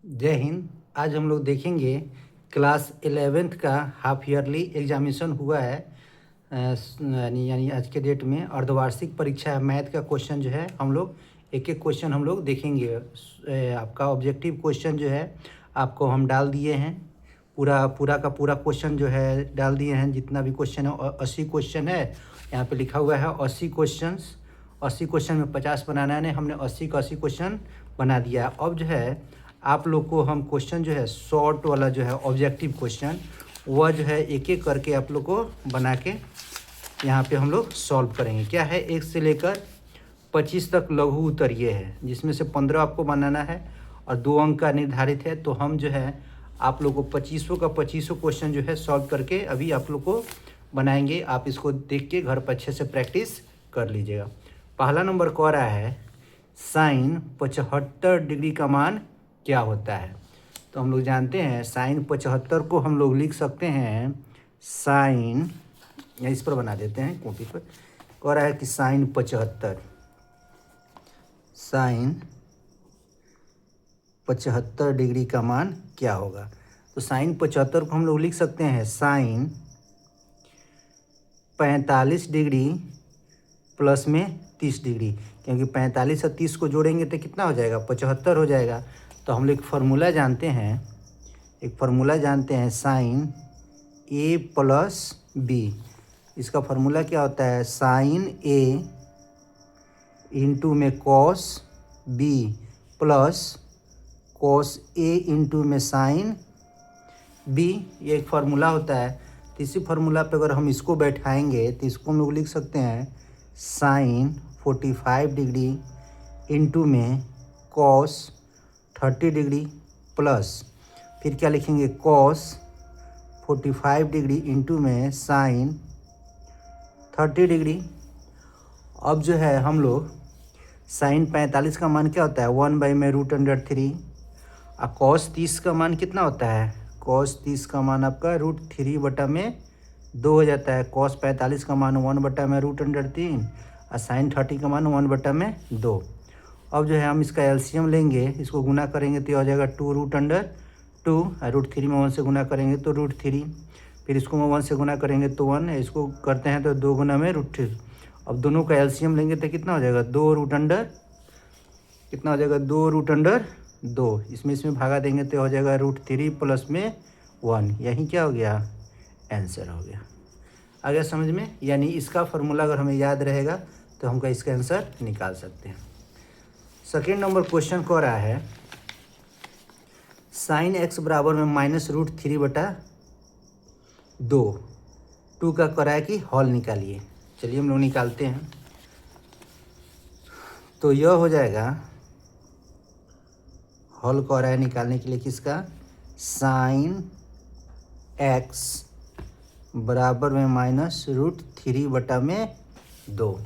जय हिंद। आज हम लोग देखेंगे क्लास 11th का हाफ ईयरली एग्जामिनेशन हुआ है। यानी आज के डेट में अर्धवार्षिक परीक्षा है। मैथ का क्वेश्चन जो है हम लोग एक एक क्वेश्चन हम लोग देखेंगे। आपका ऑब्जेक्टिव क्वेश्चन जो है आपको हम डाल दिए हैं। पूरा का पूरा क्वेश्चन जो है डाल दिए हैं। जितना भी क्वेश्चन है 80 क्वेश्चन है। यहाँ पे लिखा हुआ है 80 क्वेश्चंस। 80 क्वेश्चन में 50 बनाना है। हमने 80 का 80 क्वेश्चन बना दिया। अब जो है आप लोग को हम क्वेश्चन जो है शॉर्ट वाला जो है ऑब्जेक्टिव क्वेश्चन वह जो है एक एक करके आप लोग को बना के यहाँ पे हम लोग सॉल्व करेंगे। क्या है, 1 से लेकर 25 तक लघु उत्तर ये है, जिसमें से 15 आपको बनाना है और 2 अंक का निर्धारित है। तो हम जो है आप लोग को 25 का 25 क्वेश्चन जो है सॉल्व करके अभी आप लोग को बनाएंगे। आप इसको देख के घर पर अच्छे से प्रैक्टिस कर लीजिएगा। पहला नंबर कह रहा है साइन 75 डिग्री का मान क्या होता है। तो हम लोग जानते हैं साइन 75 को हम लोग लिख सकते हैं साइन, या इस पर बना देते हैं कॉपी पर। कह रहा है कि साइन 75 डिग्री का मान क्या होगा। तो साइन 75 को हम लोग लिख सकते हैं साइन 45 डिग्री प्लस में 30 डिग्री, क्योंकि 45 और 30 को जोड़ेंगे तो कितना हो जाएगा, 75 हो जाएगा। तो हम लोग एक फार्मूला जानते हैं साइन ए प्लस बी। इसका फार्मूला क्या होता है, साइन ए इंटू में cos B plus cos A into में साइन बी। ये एक फार्मूला होता है। तो इसी फार्मूला पे अगर हम इसको बैठाएंगे तो इसको हम लोग लिख सकते हैं साइन 45 डिग्री इंटू में कॉस 30 डिग्री प्लस फिर क्या लिखेंगे कॉस 45 डिग्री इंटू में साइन 30 डिग्री। अब जो है हम लोग साइन 45 का मान क्या होता है, 1/√3। और कॉस 30 का मान कितना होता है, कॉस 30 का मान आपका √3/2 हो जाता है। कॉस 45 का मान 1/√3 और साइन 30 का मान 1/2। अब जो है हम इसका एलसीएम लेंगे, इसको गुना करेंगे तो हो जाएगा 2√2। √3 में 1 से गुना करेंगे तो √3, फिर इसको 1 से गुना करेंगे तो 1, इसको करते हैं तो 2 गुना में √3। अब दोनों का एलसीएम लेंगे तो कितना हो जाएगा, 2√2। इसमें भागा देंगे तो हो जाएगा √3 प्लस में 1। यही क्या हो गया, आंसर हो गया। आ गया समझ में। यानी इसका फार्मूला अगर हमें याद रहेगा तो हम इसका आंसर निकाल सकते हैं। सेकेंड नंबर क्वेश्चन कह रहा है साइन x बराबर में -√3/2। 2 का कह रहा है कि हॉल निकालिए। चलिए हम लोग निकालते हैं। तो यह हो जाएगा, हॉल कह रहा है निकालने के लिए किसका, साइन x बराबर में -√3/2।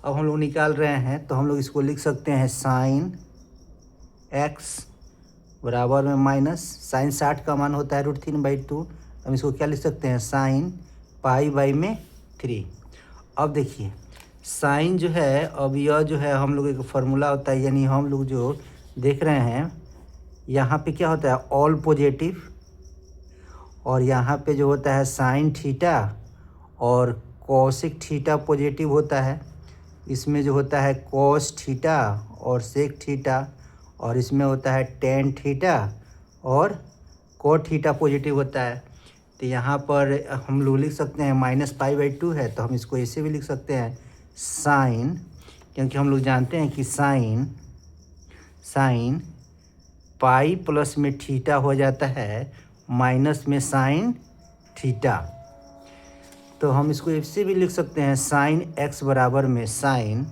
अब हम लोग निकाल रहे हैं तो हम लोग इसको लिख सकते हैं साइन x बराबर में माइनस, साइन 60 का मान होता है √3/2। हम इसको क्या लिख सकते हैं, साइन π/3। अब देखिए साइन जो है, अब यह जो है हम लोग एक फार्मूला होता है, यानी हम लोग जो देख रहे हैं यहाँ पे क्या होता है ऑल पॉजिटिव, और यहाँ पे जो होता है साइन थीटा और कॉसिक थीटा पॉजिटिव होता है। इसमें जो होता है कॉस थीटा और सेक थीटा, और इसमें होता है टेन थीटा और कोट थीटा पॉजिटिव होता है। तो यहाँ पर हम लोग लिख सकते हैं -π/2 है, तो हम इसको ऐसे भी लिख सकते हैं साइन, क्योंकि हम लोग जानते हैं कि साइन पाई प्लस में थीटा हो जाता है माइनस में साइन थीटा। तो हम इसको ऐसे भी लिख सकते हैं साइन x बराबर में साइन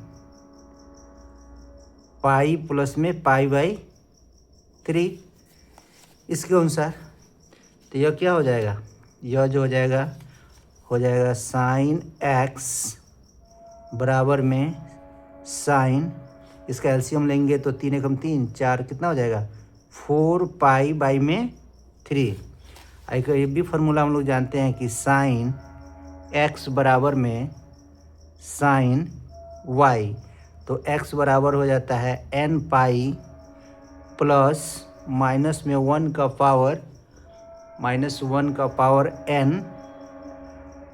पाई प्लस में π/3 इसके अनुसार। तो यह क्या हो जाएगा, यह जो हो जाएगा साइन x बराबर में साइन, इसका एलसीएम लेंगे तो 3 एकम 3, 4 कितना हो जाएगा 4π/3। एक ये भी फार्मूला हम लोग जानते हैं कि साइन x बराबर में साइन y, तो x बराबर हो जाता है n पाई प्लस माइनस में 1 का पावर n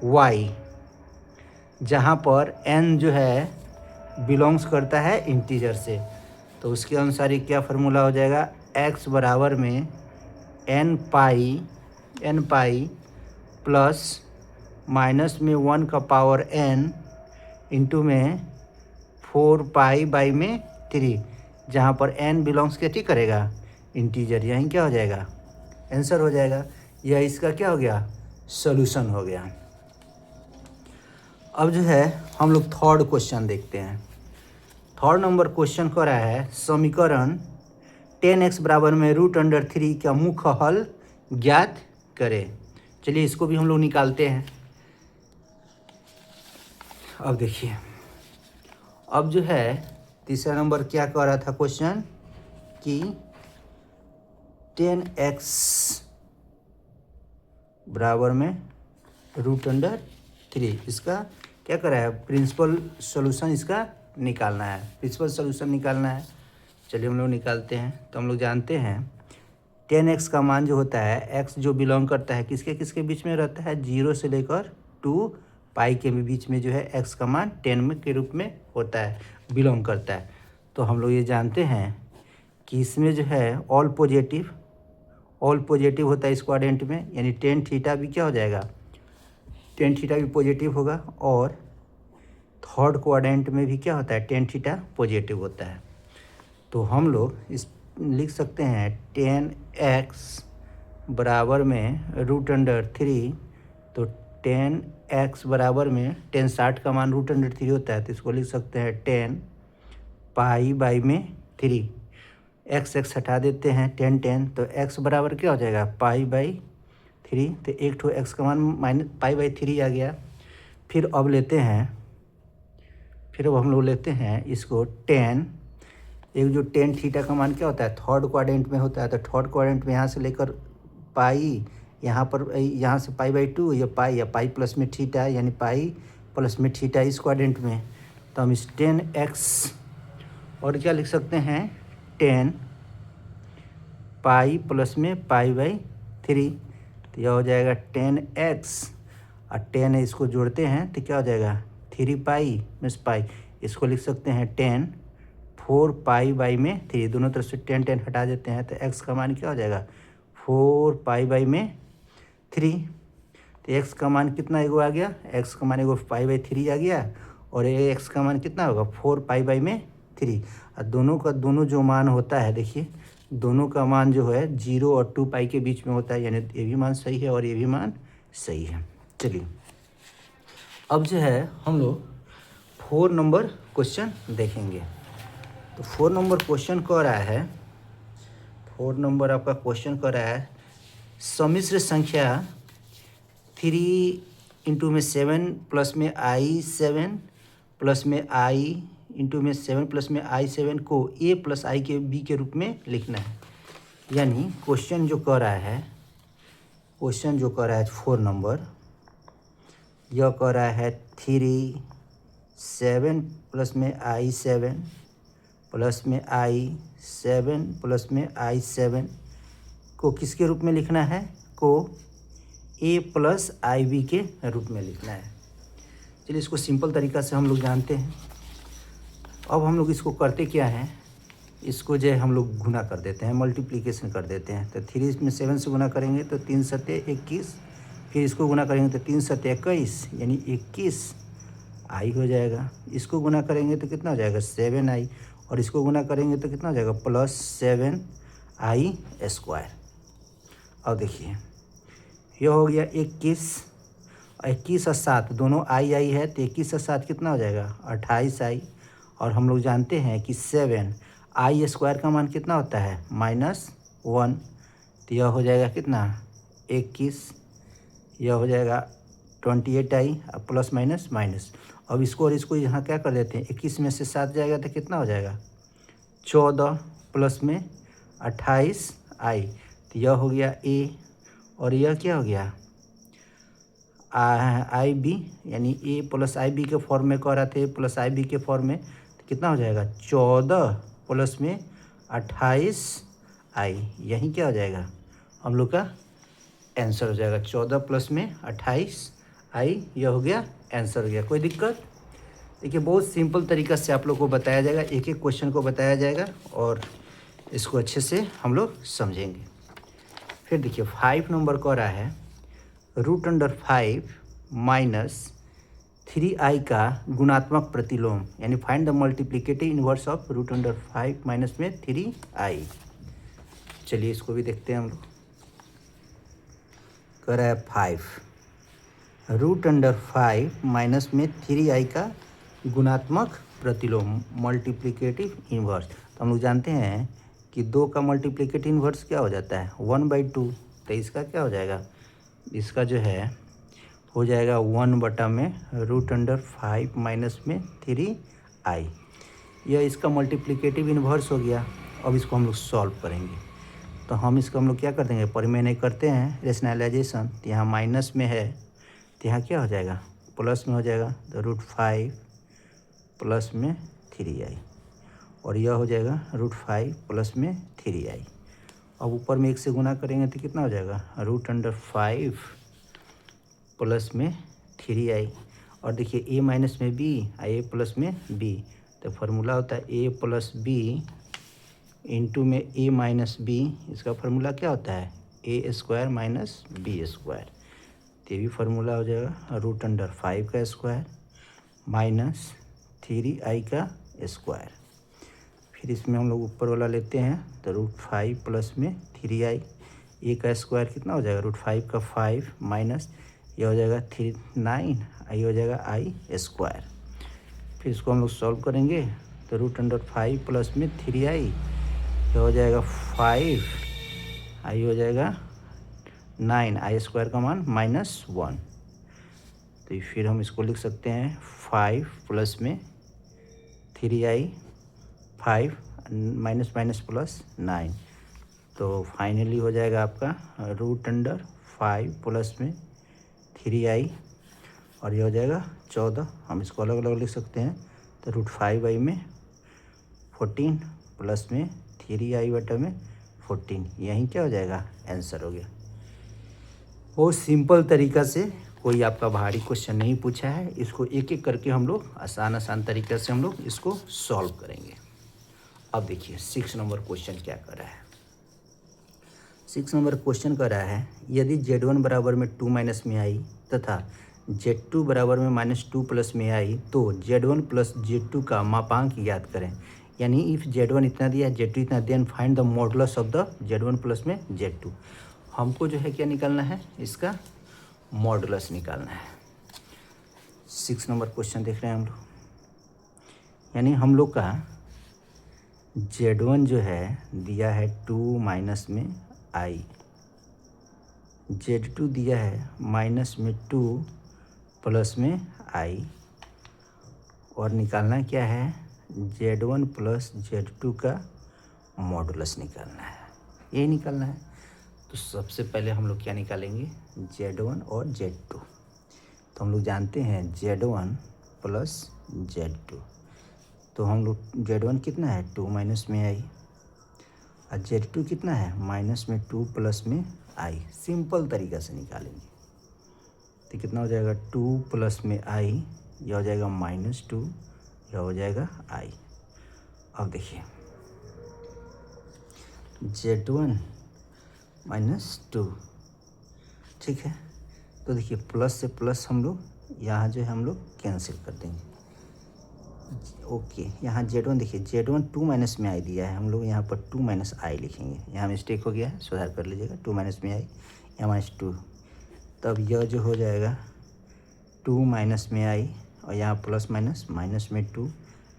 y, जहाँ पर n जो है बिलोंग्स करता है इंटीजर से। तो उसके अनुसार ये क्या फार्मूला हो जाएगा, x बराबर में n पाई प्लस माइनस में 1 का पावर n इंटू में 4 पाई बाई में 3, जहाँ पर n बिलोंग्स क्या ठीक करेगा इंटीजर, यहीं क्या हो जाएगा आंसर हो जाएगा। यह इसका क्या हो गया, सॉल्यूशन हो गया। अब जो है हम लोग थर्ड क्वेश्चन देखते हैं। थर्ड नंबर क्वेश्चन को रहा है समीकरण 10x बराबर में √3 का मुख्य हल ज्ञात करें। चलिए इसको भी हम लोग निकालते हैं। अब देखिए, अब जो है तीसरा नंबर क्या कह रहा था क्वेश्चन कि 10x बराबर में √3, इसका क्या कर रहा है, प्रिंसिपल सॉल्यूशन इसका निकालना है, प्रिंसिपल सॉल्यूशन निकालना है। चलिए हम लोग निकालते हैं। तो हम लोग जानते हैं 10x का मान जो होता है, x जो बिलोंग करता है किसके किसके बीच में रहता है, 0 से लेकर 2 पाई के बीच में जो है x का मान 10 में के रूप में होता है, बिलोंग करता है। तो हम लोग ये जानते हैं कि इसमें जो है ऑल पॉजिटिव होता है इस क्वाड्रेंट में, यानी टेन थीटा भी क्या हो जाएगा, टेन थीटा भी पॉजिटिव होगा। और थर्ड क्वाड्रेंट में भी क्या होता है, टेन थीटा पॉजिटिव होता है। तो हम लोग इस लिख सकते हैं 10x बराबर में √3, तो 10x बराबर में 10 60 का मान √3 होता है, तो इसको लिख सकते हैं 10 पाई बाई में 3, x हटा देते हैं 10 तो x बराबर क्या हो जाएगा, पाई बाई 3, तो एक ठो x का मान माइनस पाई बाई 3 आ गया। फिर अब हम लोग लेते हैं इसको 10, एक जो 10 थीटा का मान क्या होता है, थर्ड क्वाड्रेंट में होता है, तो थर्ड क्वाड्रेंट में यहाँ से लेकर पाई, यहाँ से पाई बाई 2, या पाई प्लस में थीटा, यानी पाई प्लस में थीटा इस क्वाड्रेंट में। तो हम इस 10x और क्या लिख सकते हैं, 10 पाई प्लस में पाई बाई 3, तो यह हो जाएगा 10x, और 10 इसको जोड़ते हैं तो क्या हो जाएगा 3 पाई मीन्स पाई, इसको लिख सकते हैं 10 4 पाई बाई में 3, दोनों तरफ से 10 हटा देते हैं तो x का मान क्या हो जाएगा 4 पाई बाई में 3। तो x का मान कितना एगो आ गया, x का मान एगो पाई बाई 3 आ गया, और ये x का मान कितना होगा 4 पाई बाई में 3। और दोनों जो मान होता है, देखिए दोनों का मान जो है 0 और 2 पाई के बीच में होता है, यानी ये भी मान सही है और ये भी मान सही है। चलिए अब जो है हम लोग 4 नंबर क्वेश्चन देखेंगे। तो 4 नंबर क्वेश्चन कह रहा है, 4 नंबर आपका क्वेश्चन कह रहा है सम्मिश्र संख्या 3 इंटू में 7 प्लस में i7 प्लस में i इंटू में 7 प्लस में i7 को a प्लस i के b के रूप में लिखना है। यानी क्वेश्चन जो कह रहा है 4 नंबर, यह कह रहा है 3 7 प्लस में i7 प्लस में i7 प्लस में i7 को किसके रूप में लिखना है, को a प्लस ib के रूप में लिखना है। चलिए इसको सिंपल तरीक़ा से हम लोग जानते हैं। अब हम लोग इसको करते क्या हैं, इसको जो है हम लोग गुना कर देते हैं, मल्टीप्लिकेशन कर देते हैं। तो 3 में 7 से गुना करेंगे तो 3 सत्ते 21, फिर इसको गुना करेंगे तो 3 सत्ते 21, यानी 21 आई हो जाएगा। इसको गुना करेंगे तो कितना हो जाएगा 7i, और इसको गुना करेंगे तो कितना हो जाएगा +7i²। अब देखिए यह हो गया 21 और 7 दोनों आई है, तो 21 और 7 कितना हो जाएगा 28i। और हम लोग जानते हैं कि 7i² का मान कितना होता है -1, तो यह हो जाएगा कितना 21, यह हो जाएगा 28i प्लस माइनस माइनस। अब इसको और इसको यहाँ क्या कर देते हैं, 21 में से 7 जाएगा तो कितना हो जाएगा 14 प्लस में 28i, तो यह हो गया a, और यह क्या हो गया IB, यानी a प्लस IB के फॉर्म में कह रहा थे, प्लस IB के फॉर्म में, तो कितना हो जाएगा 14 प्लस में 28 आई, यही क्या हो जाएगा हम लोग का आंसर हो जाएगा। 14 प्लस में 28 आई, यह हो गया आंसर हो गया। कोई दिक्कत? देखिए बहुत सिंपल तरीक़ा से आप लोग को बताया जाएगा, एक एक क्वेश्चन को बताया जाएगा और इसको अच्छे से हम लोग समझेंगे। फिर देखिए 5 नंबर को आ रहा है √5 माइनस 3i का गुणात्मक प्रतिलोम, यानी find the multiplicative inverse of √5 minus में 3i। चलिए इसको भी देखते हैं हम लोग। कर रहा है 5 √5 माइनस में 3i का गुणात्मक प्रतिलोम, मल्टीप्लिकेटिव इनवर्स। तो हम लोग जानते हैं कि 2 का मल्टीप्लिकेटिव इनवर्स क्या हो जाता है 1/2। तो इसका क्या हो जाएगा, इसका जो है हो जाएगा 1 में √5 माइनस में 3i। यह इसका मल्टीप्लिकेटिव इन्वर्स हो गया। अब इसको हम लोग सॉल्व करेंगे। तो हम इसको हम लोग क्या कर देंगे, परिमेय नहीं करते हैं रेशनलाइजेशन, तो यहाँ माइनस में है तो यहाँ क्या हो जाएगा प्लस में हो जाएगा। तो √5 प्लस में 3i और यह हो जाएगा √5 प्लस में 3i। अब ऊपर में 1 से गुना करेंगे तो कितना हो जाएगा √5 प्लस में 3i। और देखिए a माइनस में b, a प्लस में b, तो फार्मूला होता है a प्लस बी इंटू में a माइनस बी। इसका फार्मूला क्या होता है a² माइनस b²। तो ये भी फार्मूला हो जाएगा √5 का स्क्वायर माइनस 3i का स्क्वायर। फिर इसमें हम लोग ऊपर वाला लेते हैं तो √5 प्लस में 3i, a का स्क्वायर कितना हो जाएगा √5 का 5 माइनस यह हो जाएगा 9, आई हो जाएगा i²। फिर इसको हम लोग सॉल्व करेंगे तो √5 प्लस में 3i यह हो जाएगा 5, आई हो जाएगा 9, i² का मान -1। तो फिर हम इसको लिख सकते हैं 5 प्लस में 3i, 5 माइनस माइनस प्लस 9। तो फाइनली हो जाएगा आपका √5 प्लस में 3i और ये हो जाएगा 14। हम इसको अलग अलग लिख सकते हैं तो √5i में 14 प्लस में 3i बटा में 14, यही क्या हो जाएगा आंसर हो गया। बहुत सिंपल तरीक़ा से, कोई आपका भारी क्वेश्चन नहीं पूछा है। इसको एक एक करके हम लोग आसान तरीक़े से हम लोग इसको सॉल्व करेंगे। अब देखिए 6 नंबर क्वेश्चन क्या कर रहा है। 6 नंबर क्वेश्चन कर रहा है यदि Z1 बराबर में 2 माइनस में आई तथा Z2 बराबर में -2 प्लस में आई तो Z1 प्लस Z2 का मापांक ज्ञात करें। यानी इफ़ Z1 इतना दिया है Z2 इतना, then find the modulus of the Z1 plus में Z2। हमको जो है क्या निकालना है, इसका मॉडुलस निकालना है। 6 नंबर क्वेश्चन देख रहे हैं हम लोग। यानी हम लोग का Z1 जो है दिया है 2 माइनस में i, Z2 दिया है माइनस में 2 प्लस में i, और निकालना क्या है Z1 प्लस Z2 का मॉडुलस निकालना है, यही निकालना है। तो सबसे पहले हम लोग क्या निकालेंगे Z1 और Z2। तो हम लोग जानते हैं Z1 प्लस Z2, तो हम लोग Z1 कितना है 2 माइनस में i और Z2 कितना है माइनस में 2 प्लस में i। सिंपल तरीक़ा से निकालेंगे तो कितना हो जाएगा 2 प्लस में i, यह हो जाएगा -2, यह हो जाएगा i। अब देखिए Z1 -2, ठीक है। तो देखिए प्लस से प्लस हम लोग यहाँ जो है हम लोग कैंसिल कर देंगे। ओके, यहाँ Z1 देखिए Z1 2 माइनस में i दिया है, हम लोग यहाँ पर 2 माइनस i लिखेंगे। यहाँ मिस्टेक हो गया है, सुधार कर लीजिएगा। 2 माइनस में i, यहाँ -2, तब यह जो हो जाएगा 2 माइनस में i और यहाँ प्लस माइनस माइनस में 2,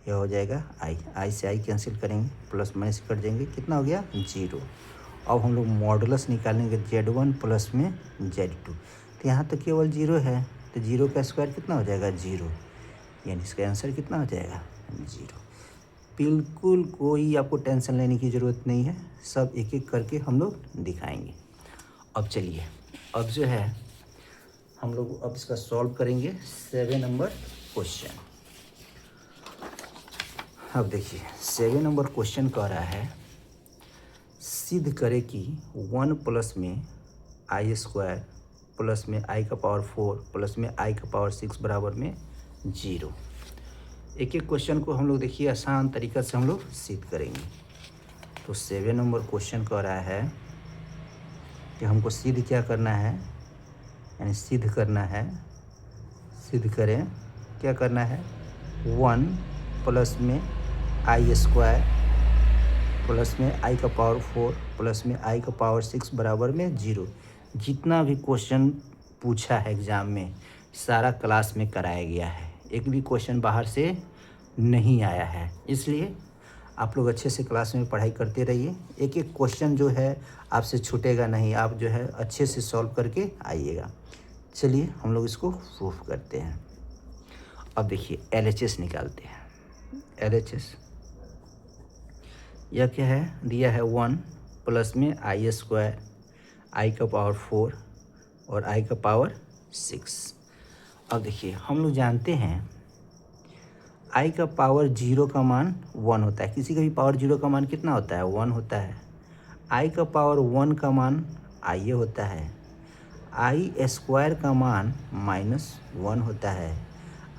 यह हो जाएगा i से i कैंसिल करेंगे, प्लस माइनस कर देंगे, कितना हो गया 0। अब हम लोग मॉडुलस निकालेंगे Z1 प्लस में Z2। तो यहाँ तो केवल 0 है, तो 0 का स्क्वायर कितना हो जाएगा 0, यानी इसका आंसर कितना हो जाएगा 0। बिल्कुल कोई आपको टेंशन लेने की ज़रूरत नहीं है, सब एक एक करके हम लोग दिखाएंगे। अब चलिए, अब जो है हम लोग अब इसका सॉल्व करेंगे 7 नंबर क्वेश्चन। अब देखिए 7 नंबर क्वेश्चन कह रहा है सिद्ध करें कि 1 प्लस में आई स्क्वायर प्लस में आई का पावर 4 प्लस में आई का पावर 6 बराबर में 0। एक एक क्वेश्चन को हम लोग देखिए आसान तरीक़ा से हम लोग सिद्ध करेंगे। तो 7 नंबर क्वेश्चन कह रहा है कि हमको सिद्ध क्या करना है, यानी सिद्ध करना है, सिद्ध करें क्या करना है, 1 प्लस में आई स्क्वायर प्लस में आई का पावर 4 प्लस में आई का पावर 6 बराबर में 0। जितना भी क्वेश्चन पूछा है एग्ज़ाम में सारा क्लास में कराया गया है, एक भी क्वेश्चन बाहर से नहीं आया है। इसलिए आप लोग अच्छे से क्लास में पढ़ाई करते रहिए, एक एक क्वेश्चन जो है आपसे छूटेगा नहीं, आप जो है अच्छे से सॉल्व करके आइएगा। चलिए हम लोग इसको प्रूफ करते हैं। अब देखिए LHS निकालते हैं। LHS यह क्या है, दिया है 1 प्लस में आई स्क्वायर आई का पावर 4 और आई का पावर 6। अब देखिए हम लोग जानते हैं आई का पावर 0 का मान 1 होता है, किसी का भी पावर 0 का मान कितना होता है, 1 होता है। आई का पावर 1 का मान आई होता है। आई स्क्वायर का मान -1 होता है।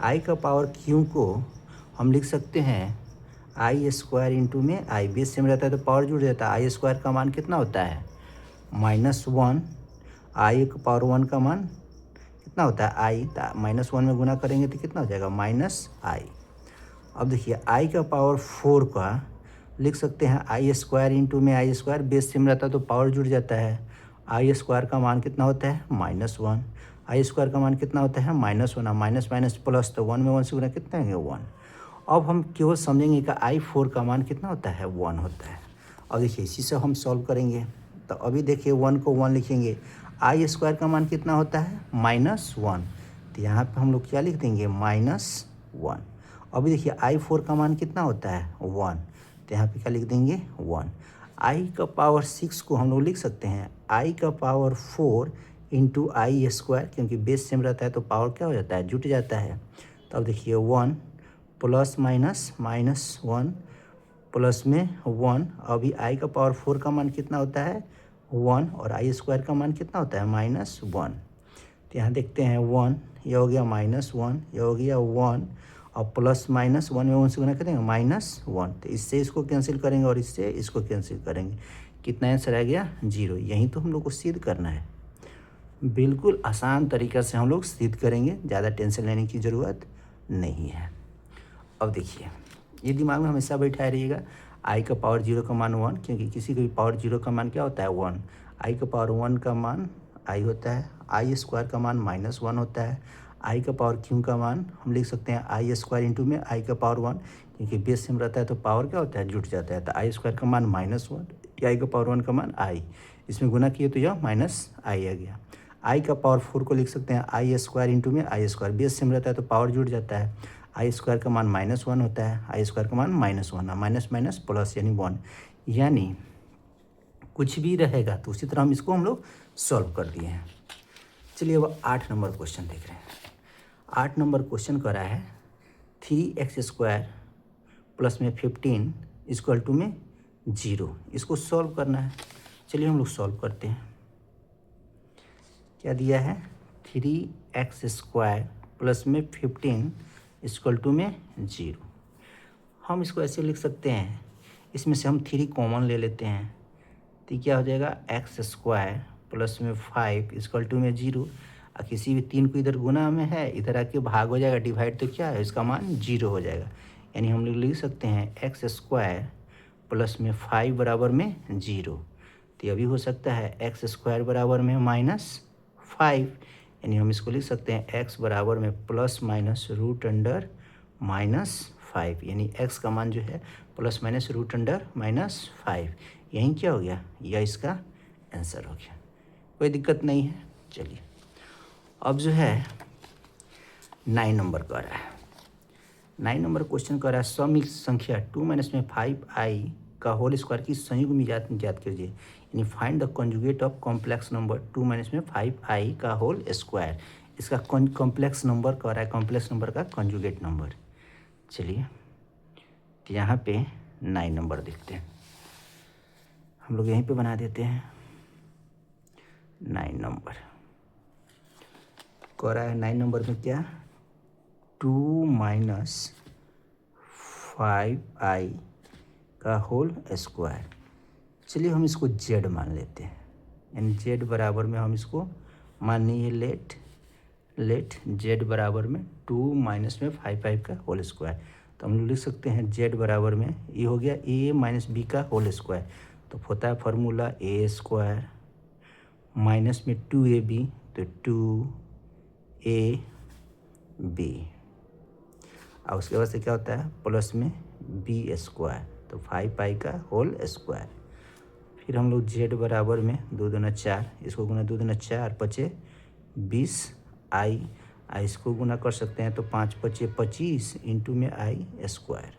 आई का पावर क्यू को हम लिख सकते हैं आई स्क्वायर इंटू में आई, बेस सेम रहता है तो पावर जुड़ जाता है। आई स्क्वायर का मान कितना होता है, -1। आई का पावर 1 का मान कितना होता है, आई, -1 में गुना करेंगे तो कितना हो जाएगा, -आई। अब देखिए आई का पावर 4 का लिख सकते हैं आई स्क्वायर इंटू में आई स्क्वायर, बेस सेम रहता है तो पावर जुड़ जाता है। आई स्क्वायर का मान कितना होता है, -1। आई स्क्वायर का मान कितना होता है, -1। माइनस माइनस प्लस, तो 1 में 1 से गुना कितना है, 1। अब हम केवल समझेंगे कि I4 का मान कितना होता है, 1 होता है। अब देखिए इसी से हम सॉल्व करेंगे। तो अभी देखिए 1 को 1 लिखेंगे, आई स्क्वायर का मान कितना होता है, -1, तो यहाँ पे हम लोग क्या लिख देंगे, -1। अभी देखिए I4 का मान कितना होता है, 1, तो यहाँ पे क्या लिख देंगे, 1। आई का पावर 6 को हम लोग लिख सकते हैं आई का पावर 4 इंटू आई स्क्वायर, क्योंकि बेस सेम रहता है तो पावर क्या हो जाता है, जुट जाता है। तो अब देखिए 1 प्लस माइनस -1 प्लस में 1। अभी आई का पावर 4 का मान कितना होता है, 1, और आई स्क्वायर का मान कितना होता है, -1। तो यहाँ देखते हैं 1, यह हो गया -1, यह हो गया 1, और प्लस माइनस 1 में 1 से गुना करेंगे -1। तो इससे इसको कैंसिल करेंगे और इससे इसको कैंसिल करेंगे, कितना आंसर आ गया, 0। यही तो हम लोग को सिद्ध करना है। बिल्कुल आसान तरीक़ा से हम लोग सिद्ध करेंगे, ज़्यादा टेंशन लेने की ज़रूरत नहीं है। अब देखिए ये दिमाग में हमेशा बैठाए रहिएगा, आई का पावर 0 का मान 1, क्योंकि किसी का भी पावर 0 का मान क्या होता है, 1। आई का पावर 1 का मान आई होता है। आई स्क्वायर का मान -1 होता है। आई का पावर क्यू का मान हम लिख सकते हैं आई स्क्वायर इंटू में आई का पावर 1, क्योंकि बेस सेम रहता है तो पावर क्या होता है, जुट जाता है। तो आई स्क्वायर का मान -1, आई का पावर 1 का मान आई, इसमें गुना किए तो यह -आई आ गया। आई का पावर 4 को लिख सकते हैं आई स्क्वायर इंटू में आई स्क्वायर, बेस सेम रहता है तो पावर जुड़ जाता है। आई स्क्वायर का मान -1 होता है, आई स्क्वायर का मान -1, माइनस माइनस प्लस यानी 1, यानी कुछ भी रहेगा तो उसी तरह हम लोग सॉल्व कर दिए हैं। चलिए अब 8 नंबर क्वेश्चन देख रहे हैं। 8 नंबर क्वेश्चन कर रहा है 3x² प्लस में 15 इक्वल टू में 0, इसको सॉल्व करना है। चलिए हम लोग सॉल्व करते हैं। क्या दिया है, 3x² प्लस में 15 इक्वल टू में 0। हम इसको ऐसे लिख सकते हैं, इसमें से हम 3 कॉमन ले लेते हैं तो क्या हो जाएगा, x² प्लस में 5 इक्वल टू में 0। और किसी भी 3 को इधर गुना में है, इधर आके भाग हो जाएगा, डिवाइड तो क्या है, इसका मान 0 हो जाएगा। यानी हम लोग लिख सकते हैं x² प्लस में 5 बराबर में 0। तो अभी हो सकता है x² बराबर में -5, यानी हम इसको लिख सकते हैं x बराबर में प्लस माइनस √5, यानी x का मान जो है प्लस माइनस √5। यही क्या हो गया, यह इसका आंसर हो गया। कोई दिक्कत नहीं है। चलिए अब जो है 9 नंबर का रहा है। 9 नंबर क्वेश्चन कर रहा है समिश्र संख्या 2 - 5i का होल स्क्वायर की संयुग्म ज्ञात कीजिए, यानी find the conjugate of complex number 2 - 5i का होल स्क्वायर। इसका कॉम्प्लेक्स नंबर कह रहा है, कॉम्प्लेक्स नंबर का कॉन्जुगेट नंबर। चलिए तो यहाँ पे 9 नंबर देखते हैं। हम लोग यहीं पे बना देते हैं। 9 नंबर कह रहा है 9 नंबर में क्या, 2 माइनस 5i का होल स्क्वायर। चलिए हम इसको z मान लेते हैं, यानी z बराबर में हम इसको मान लिए लेट z बराबर में 2 माइनस में 5i का होल स्क्वायर। तो हम लोग लिख सकते हैं z बराबर में ये हो गया a माइनस बी का होल स्क्वायर। तो होता है फार्मूला a स्क्वायर माइनस में 2ab तो 2ab, और उसके बाद से क्या होता है प्लस में b स्क्वायर तो 5i का होल स्क्वायर। फिर हम लोग z बराबर में 2 दूना 4, इसको गुना 2 दूना 4 पचे 20 i, इसको गुना कर सकते हैं तो 5 पचे 25 इंटू में i स्क्वायर।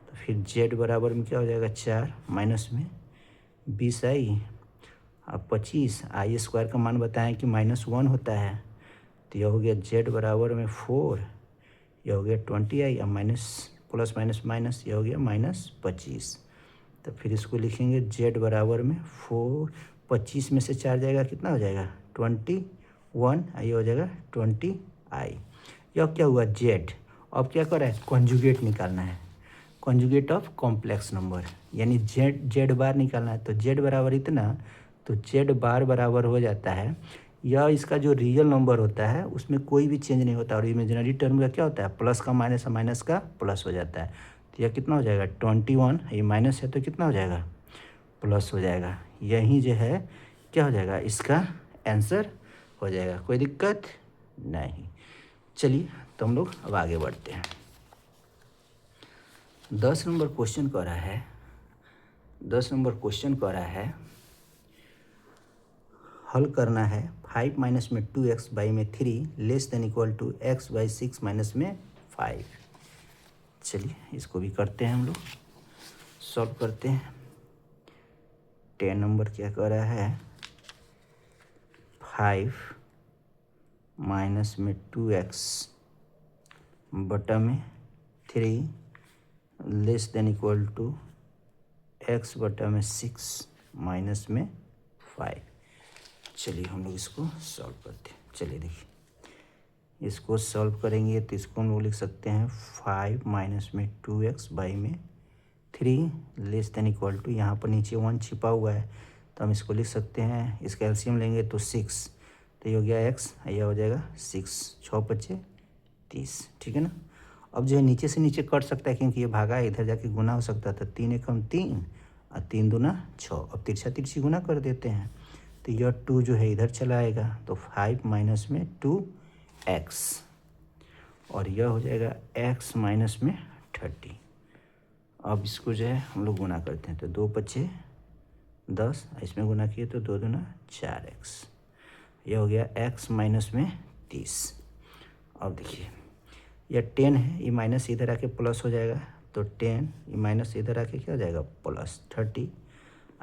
तो फिर z बराबर में क्या हो जाएगा 4 माइनस में 20i और 25 i स्क्वायर का मान बताएं कि -1 होता है। तो यह हो गया z बराबर में 4, यह हो गया 20i और माइनस प्लस माइनस माइनस, यह हो गया -25। तो फिर इसको लिखेंगे z बराबर में 4, 25 में से 4 जाएगा कितना हो जाएगा 21, ये हो जाएगा 20i। यह क्या हुआ z। अब क्या कर रहा है कॉन्जुगेट निकालना है, कॉन्जुगेट ऑफ कॉम्प्लेक्स नंबर, यानी z बार निकालना है। तो z बराबर इतना, तो z बार बराबर हो जाता है यह इसका जो रियल नंबर होता है उसमें कोई भी चेंज नहीं होता, और इमेजिनरी टर्म का क्या होता है प्लस का माइनस और माइनस का प्लस हो जाता है। तो यह कितना हो जाएगा 21, ये माइनस है तो कितना हो जाएगा प्लस हो जाएगा। यही जो है क्या हो जाएगा इसका आंसर हो जाएगा, कोई दिक्कत नहीं। चलिए तो हम लोग अब आगे बढ़ते हैं। 10 नंबर क्वेश्चन कह रहा है, 10 नंबर क्वेश्चन कह रहा है हल करना है 5 माइनस में 2x बाई में 3 less than equal to x by 6 minus में 5। चलिए इसको भी करते हैं हम लोग, सॉल्व करते हैं। 10 नंबर क्या कह रहा है 5 माइनस में 2x बटा में 3 less than equal to x बटा में 6 माइनस में 5। चलिए हम लोग इसको सॉल्व करते हैं। चलिए देखिए इसको सॉल्व करेंगे तो इसको हम लोग लिख सकते हैं 5 माइनस में 2x बाई में 3 लेस देन इक्वल टू, यहाँ पर नीचे 1 छिपा हुआ है तो हम इसको लिख सकते हैं, इसका एलसीएम लेंगे तो 6, तो ये हो गया x, यह हो जाएगा 6, 6 पचे 30, ठीक है ना। अब जो है नीचे से नीचे कट सकता है क्योंकि ये भागा है, इधर जाके गुना हो सकता था, 3 एकम 3 और 3 दूना 6। अब तिरछा तिरछी गुना कर देते हैं तो यह 2 जो है इधर चला आएगा तो 5 माइनस में 2x, और यह हो जाएगा x माइनस में 30। अब इसको जो है हम लोग गुना करते हैं तो 2 पचे 10, इसमें गुना किए तो 2 दूना 4x, यह हो गया x माइनस में 30। अब देखिए यह 10 है, ये माइनस इधर आके प्लस हो जाएगा तो 10, ये माइनस इधर आके क्या हो जाएगा प्लस 30,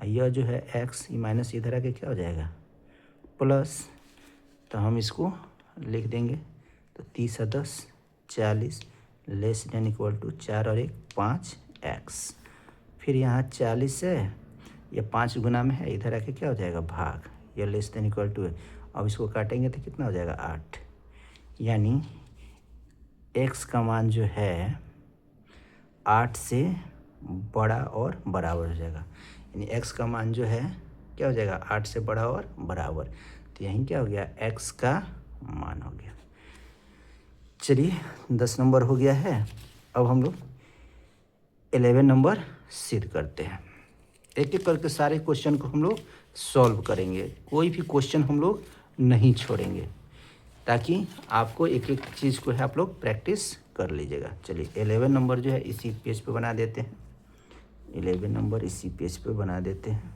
यह जो है x ये माइनस इधर आके क्या हो जाएगा प्लस, तो हम इसको लिख देंगे तो 30 और 10 40 लेस देन इक्वल टू 4 और 1 5x। फिर यहाँ 40 है, यह 5 गुना में है, इधर आके क्या हो जाएगा भाग, यह लेस देन इक्वल टू है। अब इसको काटेंगे तो कितना हो जाएगा 8, यानी x का मान जो है 8 से बड़ा और बराबर हो जाएगा, यानी x का मान जो है क्या हो जाएगा 8 से बड़ा और बराबर। तो यहीं क्या हो गया x का मान हो गया। चलिए 10 नंबर हो गया है। अब हम लोग 11 नंबर सिद्ध करते हैं। एक एक करके सारे क्वेश्चन को हम लोग सॉल्व करेंगे, कोई भी क्वेश्चन हम लोग नहीं छोड़ेंगे ताकि आपको एक एक चीज़ को है आप लोग प्रैक्टिस कर लीजिएगा। चलिए 11 नंबर जो है इसी पेज पे बना देते हैं, 11 नंबर इसी पेज पे बना देते हैं।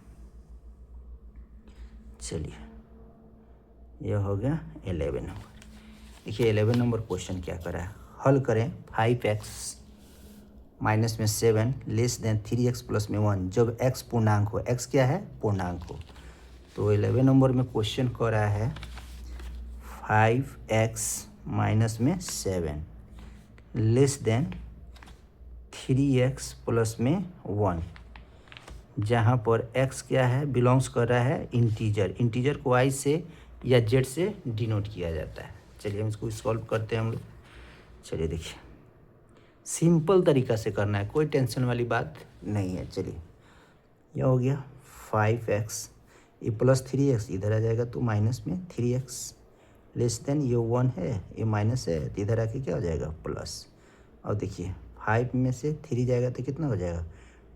चलिए यह हो गया 11 नंबर। देखिए 11 नंबर क्वेश्चन क्या करा है, हल करें 5x माइनस में 7 लेस देन 3x प्लस में 1 जब x पूर्णांक हो। x क्या है पूर्णांक हो। तो 11 नंबर में क्वेश्चन कह रहा है 5x माइनस में 7 लेस देन 3x प्लस में 1 जहाँ पर x क्या है, बिलोंग्स कर रहा है इंटीजर। इंटीजर को i से या z से डिनोट किया जाता है। चलिए हम इसको सॉल्व करते हैं हम लोग। चलिए देखिए, सिंपल तरीका से करना है, कोई टेंशन वाली बात नहीं है। चलिए यह हो गया 5x, ये प्लस 3x इधर आ जाएगा तो माइनस में 3x लेस देन, ये 1 है ये माइनस है तो इधर आके क्या हो जाएगा प्लस। और देखिए 5 में से 3 जाएगा तो कितना हो जाएगा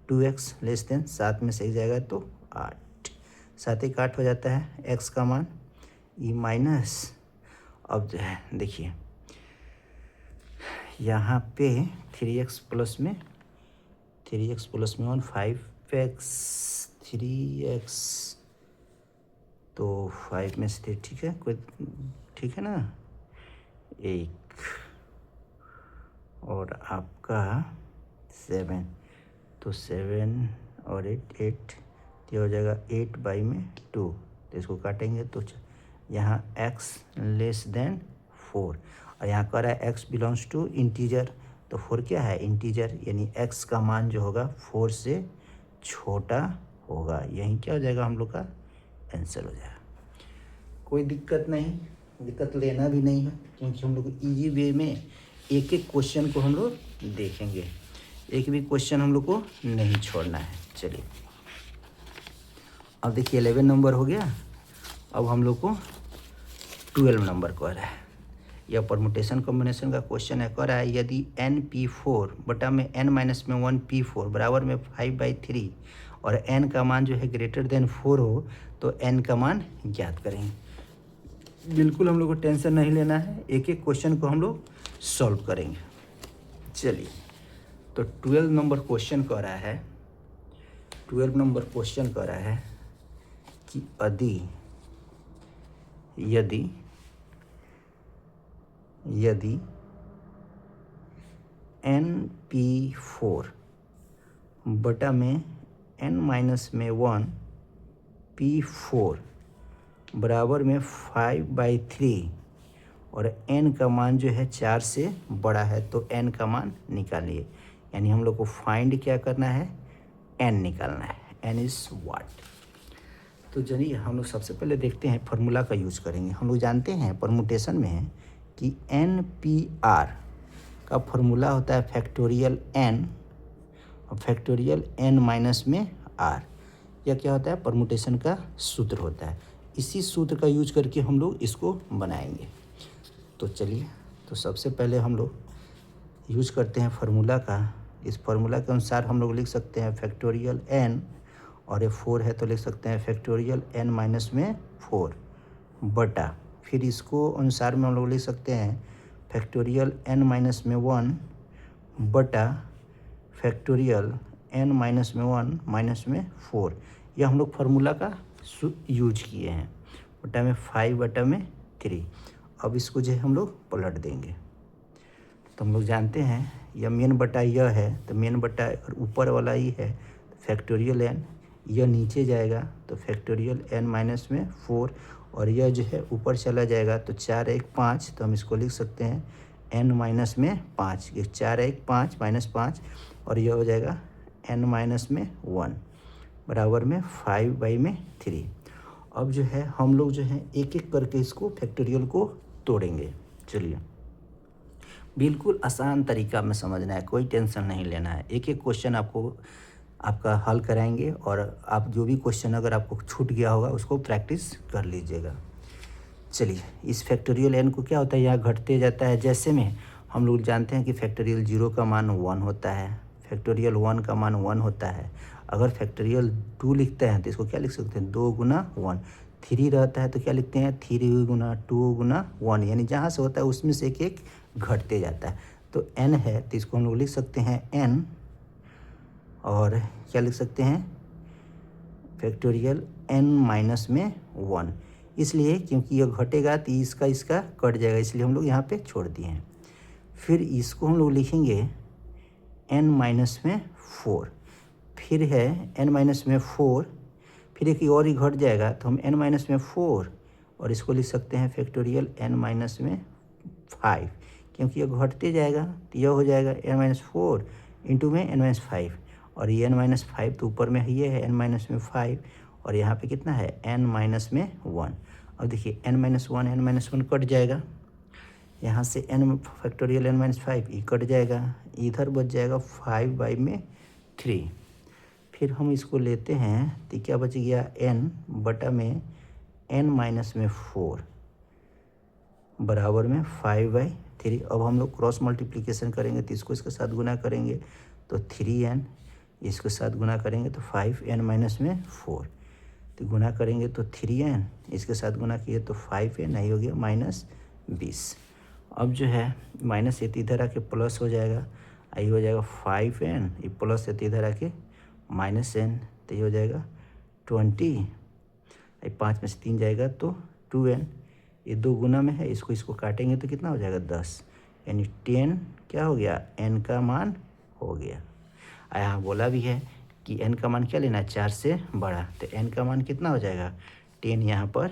2x लेस देन, 7 में से 1 जाएगा तो 8, 7 1 8 हो जाता है x का मान, ये माइनस। अब जो है देखिए यहाँ पे 3x प्लस में 1 5x 3x, तो 5 में से ठीक है, कोई ठीक है ना, 1 और आपका 7, तो 7 और 8 ये हो जाएगा 8 बाई में 2, तो इसको काटेंगे तो यहाँ x लेस देन 4, और यहाँ कह रहा है x बिलोंग्स टू इंटीजर, तो 4 क्या है इंटीजर, यानी x का मान जो होगा 4 से छोटा होगा। यही क्या हो जाएगा हम लोग का आंसर हो जाएगा। कोई दिक्कत नहीं, दिक्कत लेना भी नहीं है, क्योंकि हम लोग इजी वे में एक एक क्वेश्चन को हम लोग देखेंगे, एक भी क्वेश्चन हम लोग को नहीं छोड़ना है। चलिए अब देखिए 11 नंबर हो गया, अब हम लोग को 12 नंबर कह रहा है। यह परमुटेशन कॉम्बिनेशन का क्वेश्चन है। कह रहा है यदि n p4 बटा में n माइनस में 1 p4 बराबर में 5/3 और n का मान जो है ग्रेटर देन 4 हो तो n का मान ज्ञात करेंगे। बिल्कुल हम लोग को टेंशन नहीं लेना है, एक एक क्वेश्चन को हम लोग सॉल्व करेंगे। चलिए तो 12 नंबर क्वेश्चन कह रहा है, 12 नंबर क्वेश्चन कह रहा है कि यदि np4 बटा में n माइनस में 1 p4 बराबर में 5/3 और n का मान जो है 4 से बड़ा है तो n का मान निकालिए। यानी हम लोग को फाइंड क्या करना है, n निकालना है। n is what. तो चलिए हम लोग सबसे पहले देखते हैं, फार्मूला का यूज करेंगे। हम लोग जानते हैं परमुटेशन में कि NPR का फार्मूला होता है फैक्टोरियल n और फैक्टोरियल n माइनस में r। यह क्या होता है, परमुटेशन का सूत्र होता है। इसी सूत्र का यूज करके हम लोग इसको बनाएंगे। तो चलिए, तो सबसे पहले हम लोग यूज करते हैं फार्मूला का। इस फार्मूला के अनुसार हम लोग लिख सकते हैं फैक्टोरियल n, और ये 4 है तो लिख सकते हैं फैक्टोरियल n माइनस में 4 बटा, फिर इसको अनुसार में हम लोग लिख सकते हैं फैक्टोरियल n माइनस में 1 बटा फैक्टोरियल n माइनस में 1 माइनस में 4। यह हम लोग फार्मूला का यूज किए हैं, बटा में 5 बटा में 3। अब इसको जो है हम लोग पलट देंगे। तो हम लोग जानते हैं यह मेन बटा यह है, तो मेन बटा और ऊपर वाला ही है तो फैक्टोरियल n, यह नीचे जाएगा तो फैक्टोरियल n माइनस में 4, और यह जो है ऊपर चला जाएगा तो 4 1 5, तो हम इसको लिख सकते हैं n माइनस में 5, 4 1 5 माइनस 5, और यह हो जाएगा n माइनस में 1 बराबर में 5/3। अब जो है हम लोग जो है एक एक करके इसको फैक्टोरियल को तोड़ेंगे। चलिए, बिल्कुल आसान तरीका में समझना है, कोई टेंशन नहीं लेना है। एक एक क्वेश्चन आपका हल कराएंगे, और आप जो भी क्वेश्चन अगर आपको छूट गया होगा उसको प्रैक्टिस कर लीजिएगा। चलिए, इस फैक्टोरियल n को क्या होता है, यहाँ घटते जाता है। जैसे में हम लोग जानते हैं कि फैक्टोरियल 0 का मान 1 होता है, फैक्टोरियल 1 का मान 1 होता है। अगर फैक्टोरियल 2 लिखते हैं तो इसको क्या लिख सकते हैं, 2 गुना 1। 3 रहता है तो क्या लिखते हैं, 3 गुना 2 गुना 1, यानी जहाँ से होता है उसमें से एक एक घटते जाता है। तो n है तो इसको हम लोग लिख सकते हैं n, और क्या लिख सकते हैं फैक्टोरियल n माइनस में 1, इसलिए क्योंकि यह घटेगा तो इसका कट जाएगा, इसलिए हम लोग यहाँ पे छोड़ दिए हैं। फिर इसको हम लोग लिखेंगे n माइनस में 4, फिर है n माइनस में 4, फिर एक और ही घट जाएगा तो हम n माइनस में 4, और इसको लिख सकते हैं फैक्टोरियल n माइनस में 5, क्योंकि यह घटते जाएगा तो यह हो जाएगा n माइनस 4 इंटू में n माइनस 5, और ये n-5 तो ऊपर में ये है n-5 और यहाँ पे कितना है n-1। अब देखिए n-1 कट जाएगा, यहाँ से n फैक्टोरियल n-5 ये कट जाएगा, इधर बच जाएगा 5/3। फिर हम इसको लेते हैं तो क्या बच गया n/(n-4) बराबर में 5/3। अब हम लोग क्रॉस मल्टीप्लिकेशन करेंगे तो इसको इसके साथ गुना करेंगे तो 3n, इसके साथ गुना करेंगे तो 5n-4, तो गुना करेंगे तो 3n, इसके साथ गुना किए तो 5n, नहीं हो गया -20। अब जो है माइनस ये इधर आके प्लस हो जाएगा, ये हो जाएगा 5n, ये प्लस ये इधर आके -n, तो ये हो जाएगा 20, 5 में से 3 जाएगा तो 2n, ये 2 गुना में है, इसको काटेंगे तो कितना हो जाएगा 10, यानी 10 क्या हो गया n का मान हो गया। यहाँ बोला भी है कि n का मान क्या लेना है 4 से बड़ा, तो n का मान कितना हो जाएगा 10, यहाँ पर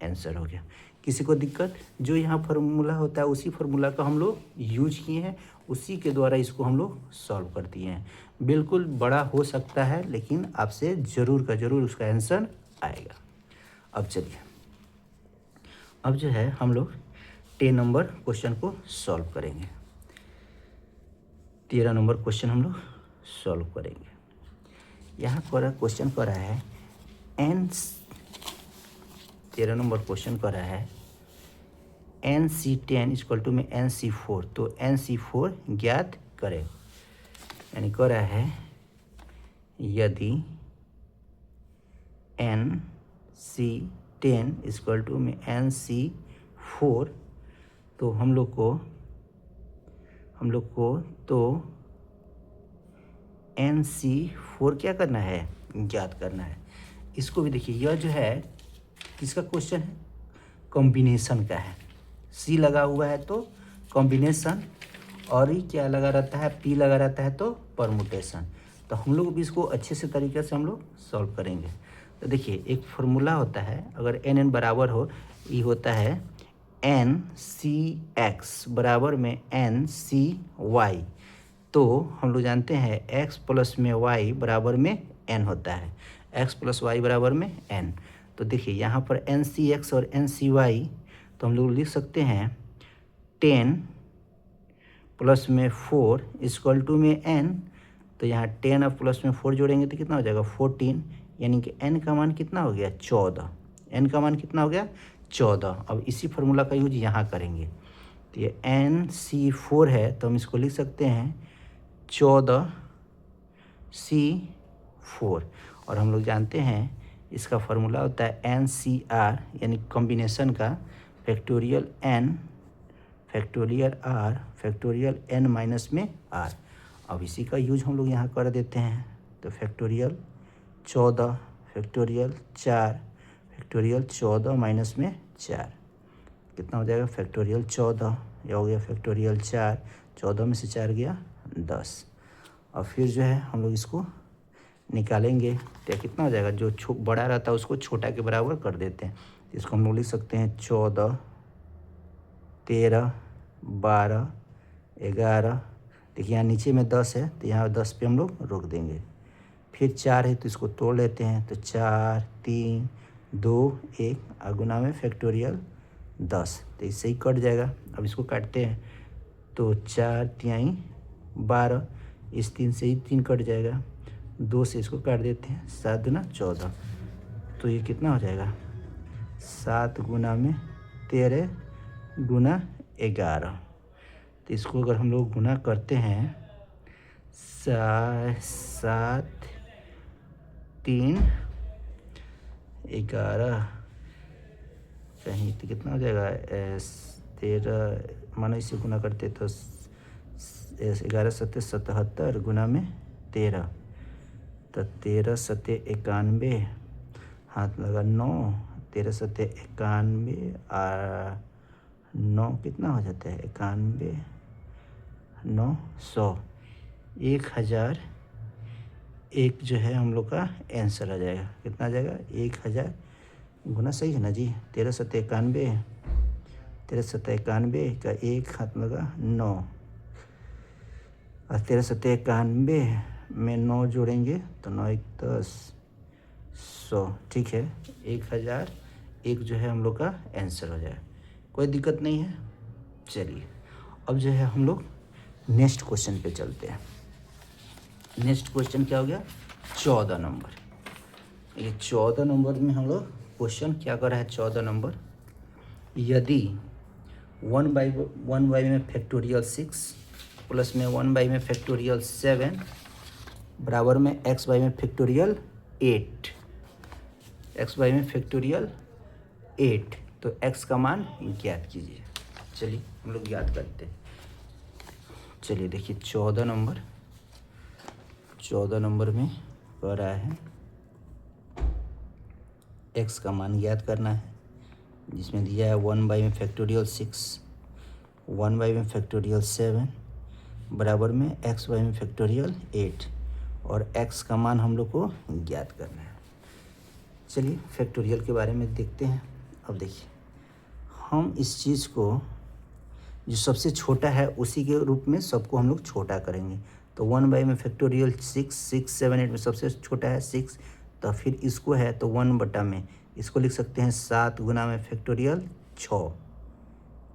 आंसर हो गया। किसी को दिक्कत, जो यहाँ फार्मूला होता है उसी फार्मूला का हम लोग यूज किए हैं, उसी के द्वारा इसको हम लोग सॉल्व कर दिए हैं। बिल्कुल बड़ा हो सकता है लेकिन आपसे ज़रूर का ज़रूर उसका आंसर आएगा। अब चलिए, अब जो है हम लोग 10 नंबर क्वेश्चन को सॉल्व करेंगे। 13 नंबर क्वेश्चन हम लोग सॉल्व करेंगे। यहाँ पर क्वेश्चन कर रहा है 13 नंबर क्वेश्चन कर रहा है NC10 इक्वल टू में NC4, तो NC4 ज्ञात करें। यानी कह रहा है यदि NC10 इक्वल टू में NC4, तो हम लोग को तो NC4 क्या करना है ज्ञात करना है। इसको भी देखिए, यह जो है किसका क्वेश्चन है, कॉम्बिनेशन का है। C लगा हुआ है तो कॉम्बिनेशन, और ही क्या लगा रहता है P लगा रहता है तो परमुटेशन। तो हम लोग भी इसको अच्छे से तरीके से हम लोग सॉल्व करेंगे। तो देखिए एक फार्मूला होता है, अगर n बराबर हो, ये होता है NCX बराबर में NCY, तो हम लोग जानते हैं x प्लस में y बराबर में n होता है, x प्लस y बराबर में n। तो देखिए यहाँ पर NCX और NCY, तो हम लोग लिख सकते हैं 10 प्लस में 4 इक्वल टू में n, तो यहाँ 10 और प्लस में 4 जोड़ेंगे तो कितना हो जाएगा 14, यानी कि n का मान कितना हो गया 14, n का मान कितना हो गया 14। अब इसी फार्मूला का यूज यहाँ करेंगे, तो ये NC4 है तो हम इसको लिख सकते हैं 14C4, और हम लोग जानते हैं इसका फार्मूला होता है NCR, यानी कॉम्बिनेशन का factorial n factorial r factorial n minus में r। अब इसी का यूज हम लोग यहाँ कर देते हैं, तो फैक्टोरियल 14 फैक्टोरियल 4 फैक्टोरियल 14 माइनस में 4 कितना हो जाएगा फैक्टोरियल 14, यह हो गया फैक्टोरियल 4, 14 में से 4 गया 10। और फिर जो है हम लोग इसको निकालेंगे तो कितना हो जाएगा, जो बड़ा रहता है उसको छोटा के बराबर कर देते हैं। इसको हम लोग लिख सकते हैं 14 13 12 11। देखिए यहाँ नीचे में 10 है तो यहाँ 10 पे हम लोग रोक देंगे। फिर 4 है तो इसको तोड़ लेते हैं, तो 4 3 2 1 और गुना में फैक्टोरियल 10, तो इससे ही कट जाएगा। अब इसको काटते हैं तो 4 3 12, इस 3 से ही 3 कट जाएगा, 2 से इसको काट देते हैं, 7 दूना 14, तो ये कितना हो जाएगा 7 गुना में 13 गुना 11। तो इसको अगर हम लोग गुना करते हैं 7 3 11 कहीं तो कितना हो जाएगा 13, मानो इसे गुना करते तो 11 7 77 गुना में 13, तो 13 7 91, हाथ लगा 9, 13 7 91 और 9 कितना हो जाता है 91 9 100, 1001 जो है हम लोग का आंसर आ जाएगा। कितना आ जाएगा 1000 गुना, सही है ना जी, 13 7 91, 13 7 91 का 1 हाथ लगा 9 और 13 7 91 में 9 जोड़ेंगे तो 9 एक 10, 100, ठीक है। 1001 जो है हम लोग का आंसर हो जाए, कोई दिक्कत नहीं है। चलिए अब जो है हम लोग नेक्स्ट क्वेश्चन पे चलते हैं। नेक्स्ट क्वेश्चन क्या हो गया? 14 नंबर। ये 14 नंबर में हम लोग क्वेश्चन क्या कर रहा है? 14 नंबर, यदि 1/1 में फैक्टोरियल 6 प्लस में 1 में फैक्टोरियल 7 बराबर में x में फैक्टोरियल 8, x में फैक्टोरियल 8, तो x का मान ज्ञात कीजिए। चलिए हम लोग ज्ञात करते हैं। चलिए देखिए 14 नंबर में कह रहा है x का मान ज्ञात करना है, जिसमें दिया है 1 में फैक्टोरियल 6, 1 में फैक्टोरियल 7 बराबर में x में फैक्टोरियल 8, और x का मान हम लोग को ज्ञात करना है। चलिए फैक्टोरियल के बारे में देखते हैं। अब देखिए हम इस चीज़ को जो सबसे छोटा है उसी के रूप में सबको हम लोग छोटा करेंगे। तो 1 में फैक्टोरियल 6, 6, 7, 8 में सबसे छोटा है 6, तो फिर इसको है तो 1 में इसको लिख सकते हैं 7 गुना में फैक्टोरियल 6,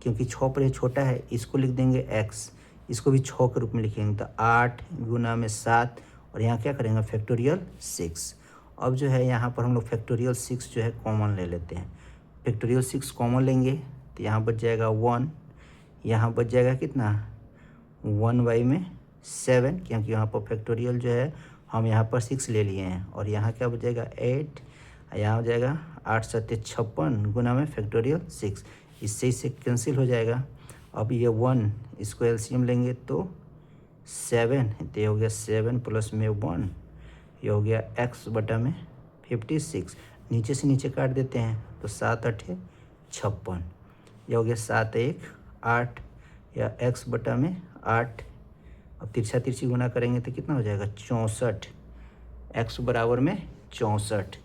क्योंकि 6 पर ये छोटा है। इसको लिख देंगे x, इसको भी 6 के रूप में लिखेंगे तो 8 गुना में 7, और यहाँ क्या करेंगे फैक्टोरियल 6। अब जो है यहाँ पर हम लोग फैक्टोरियल 6 जो है कॉमन ले लेते हैं। फैक्टोरियल 6 कॉमन लेंगे तो यहाँ बच जाएगा 1, यहाँ बच जाएगा कितना 1 में 7, क्योंकि यहाँ पर फैक्टोरियल जो है हम यहाँ पर 6 ले लिए हैं, और यहाँ क्या बच जाएगा 8, यहाँ हो जाएगा 8 7 56 गुना में फैक्टोरियल 6, इससे कैंसिल हो जाएगा। अब ये 1 इसको एलसीएम लेंगे तो 7, तो ये हो गया 7 प्लस में 1, ये हो गया x बटा में 56, नीचे से नीचे काट देते हैं तो 7 8 56, ये हो गया 7 1 8, या x बटा में 8। अब तिरछा तिरछी गुना करेंगे तो कितना हो जाएगा 64, x बराबर में 64,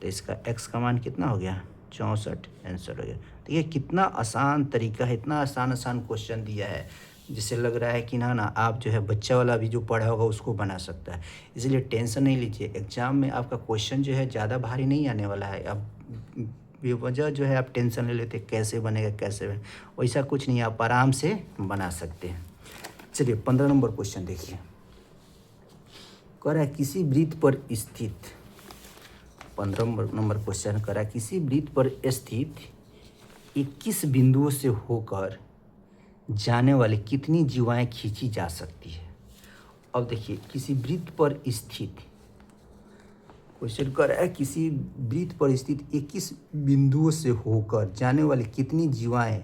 तो इसका x का मान कितना हो गया 64 आंसर हो गया। तो ये कितना आसान तरीका है, इतना आसान क्वेश्चन दिया है जिससे लग रहा है कि ना आप जो है बच्चा वाला भी जो पढ़ा होगा उसको बना सकता है। इसलिए टेंशन नहीं लीजिए, एग्ज़ाम में आपका क्वेश्चन जो है ज़्यादा भारी नहीं आने वाला है। अब बेवजह जो है आप टेंशन ले लेते कैसे बनेगा कैसे बनेगा, वैसा कुछ नहीं, आप आराम से बना सकते हैं। चलिए 15 नंबर क्वेश्चन देखिए, कह रहा है किसी वृत्त पर स्थित 15 नंबर क्वेश्चन कह रहा है किसी वृत्त पर स्थित 21 बिंदुओं से होकर जाने वाली कितनी जीवाएं खींची जा सकती है। अब देखिए किसी वृत्त पर स्थित क्वेश्चन कर रहा है किसी वृत्त पर स्थित 21 बिंदुओं से होकर जाने वाली कितनी जीवाएं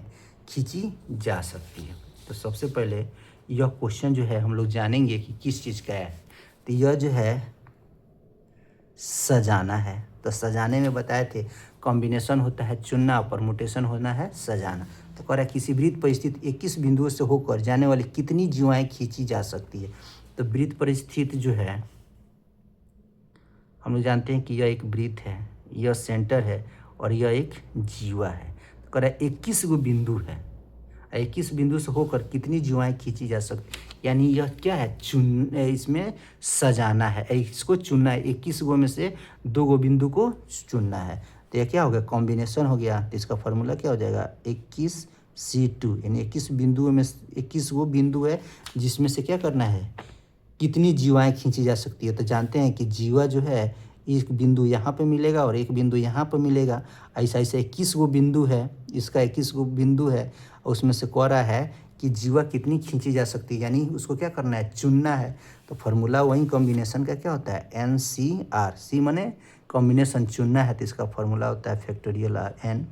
खींची जा सकती है। तो सबसे पहले यह क्वेश्चन जो है हम लोग जानेंगे कि किस चीज़ का है। तो यह जो है सजाना है, तो सजाने में बताए थे कॉम्बिनेशन होता है चुनना, परमुटेशन होना है सजाना। तो कह रहा है किसी वृत्त पर स्थित 21 बिंदुओं से होकर जाने वाली कितनी जीवाएं खींची जा सकती है। तो वृत्त पर स्थित जो है हम लोग जानते हैं कि यह एक वृत्त है, यह सेंटर है और यह एक जीवा है। तो कह रहा है 21 गो बिंदु है, 21 बिंदु से होकर कितनी जीवाएं खींची जा सकती, यानी यह क्या है इसमें सजाना है, इसको चुनना है, 21 गो में से 2 गो बिंदु को चुनना है। तो यह क्या हो गया कॉम्बिनेशन हो गया। तो इसका फार्मूला क्या हो जाएगा 21C2, यानी 21 बिंदुओं में 21 गो बिंदु है जिसमें से क्या करना है कितनी जीवाएं खींची जा सकती है। तो जानते हैं कि जीवा जो है एक बिंदु यहाँ पे मिलेगा और एक बिंदु यहाँ पे मिलेगा, ऐसा ऐसा 21 गो बिंदु है, इसका 21 गो बिंदु है, उसमें से कह रहा है कि जीवा कितनी खींची जा सकती है, यानी उसको क्या करना है चुनना है। तो फार्मूला वही कॉम्बिनेशन का क्या होता है NCR, सी माने कॉम्बिनेशन चुनना है, तो इसका फार्मूला होता है factorial n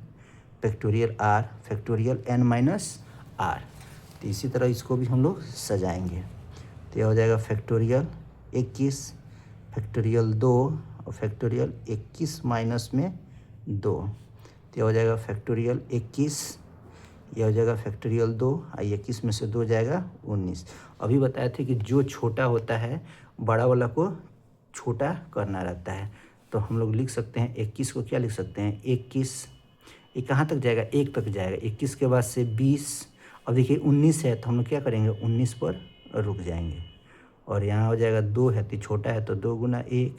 factorial r factorial n-r। तो इसी तरह इसको भी हम लोग सजाएंगे। तो यह हो जाएगा फैक्टोरियल 21 फैक्टोरियल 2 और फैक्टोरियल 21 माइनस में 2, तो यह हो जाएगा फैक्टोरियल 21, यह हो जाएगा फैक्टोरियल 2 और 21 में से 2 जाएगा 19। अभी बताए थे कि जो छोटा होता है बड़ा वाला को छोटा करना रहता है। तो हम लोग लिख सकते हैं 21 को क्या लिख सकते हैं 21, ये कहाँ तक जाएगा 1 तक जाएगा, 21 के बाद से 20, अब देखिए 19 है तो हम लोग क्या करेंगे 19 पर रुक जाएंगे, और यहाँ हो जाएगा 2 है तो छोटा है तो 2 गुना 1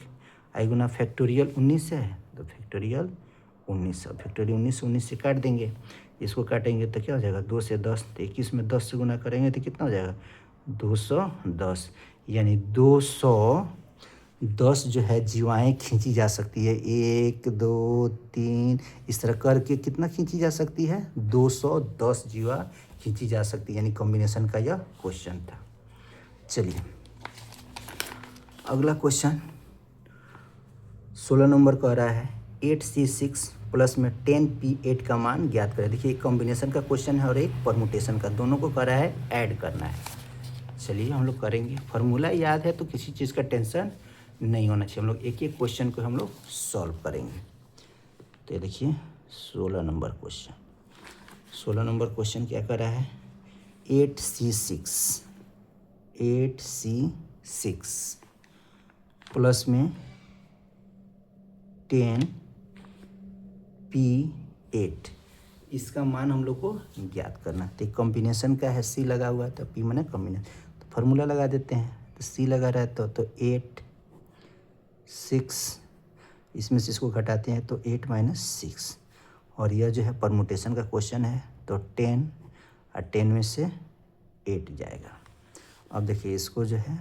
आई गुना फैक्टोरियल 19 है तो फैक्टोरियल 19 फैक्टोरियल 19 से काट देंगे। इसको काटेंगे तो क्या हो जाएगा 2 से 10 तो 21 में 10 से गुना करेंगे तो कितना हो जाएगा 210 यानी 210 जो है जीवाएँ खींची जा सकती है। 1 2 3 इस तरह करके कितना खींची जा सकती है 210 जीवा खींची जा सकती है, यानी कॉम्बिनेशन का यह क्वेश्चन था। चलिए अगला क्वेश्चन 16 नंबर कह रहा है 8C6 प्लस में 10P8 का मान ज्ञात करें। देखिए एक कॉम्बिनेशन का क्वेश्चन है और एक परमुटेशन का, दोनों को कह रहा है ऐड करना है। चलिए हम लोग करेंगे, फार्मूला याद है तो किसी चीज़ का टेंशन नहीं होना चाहिए। हम लोग एक एक क्वेश्चन को हम लोग सॉल्व करेंगे। तो ये देखिए 16 नंबर क्वेश्चन क्या कर रहा है 8C6 प्लस में 10P8 इसका मान हम लोग को ज्ञात करना है। तो कॉम्बिनेशन का है सी लगा हुआ है तो पी माने कॉम्बिनेशन, तो फार्मूला लगा देते हैं। तो सी लगा रहा है तो 8 6 इसमें से इसको घटाते हैं तो 8 - 6 और यह जो है परमुटेशन का क्वेश्चन है तो 10 और 10 में से 8 जाएगा। अब देखिए इसको जो है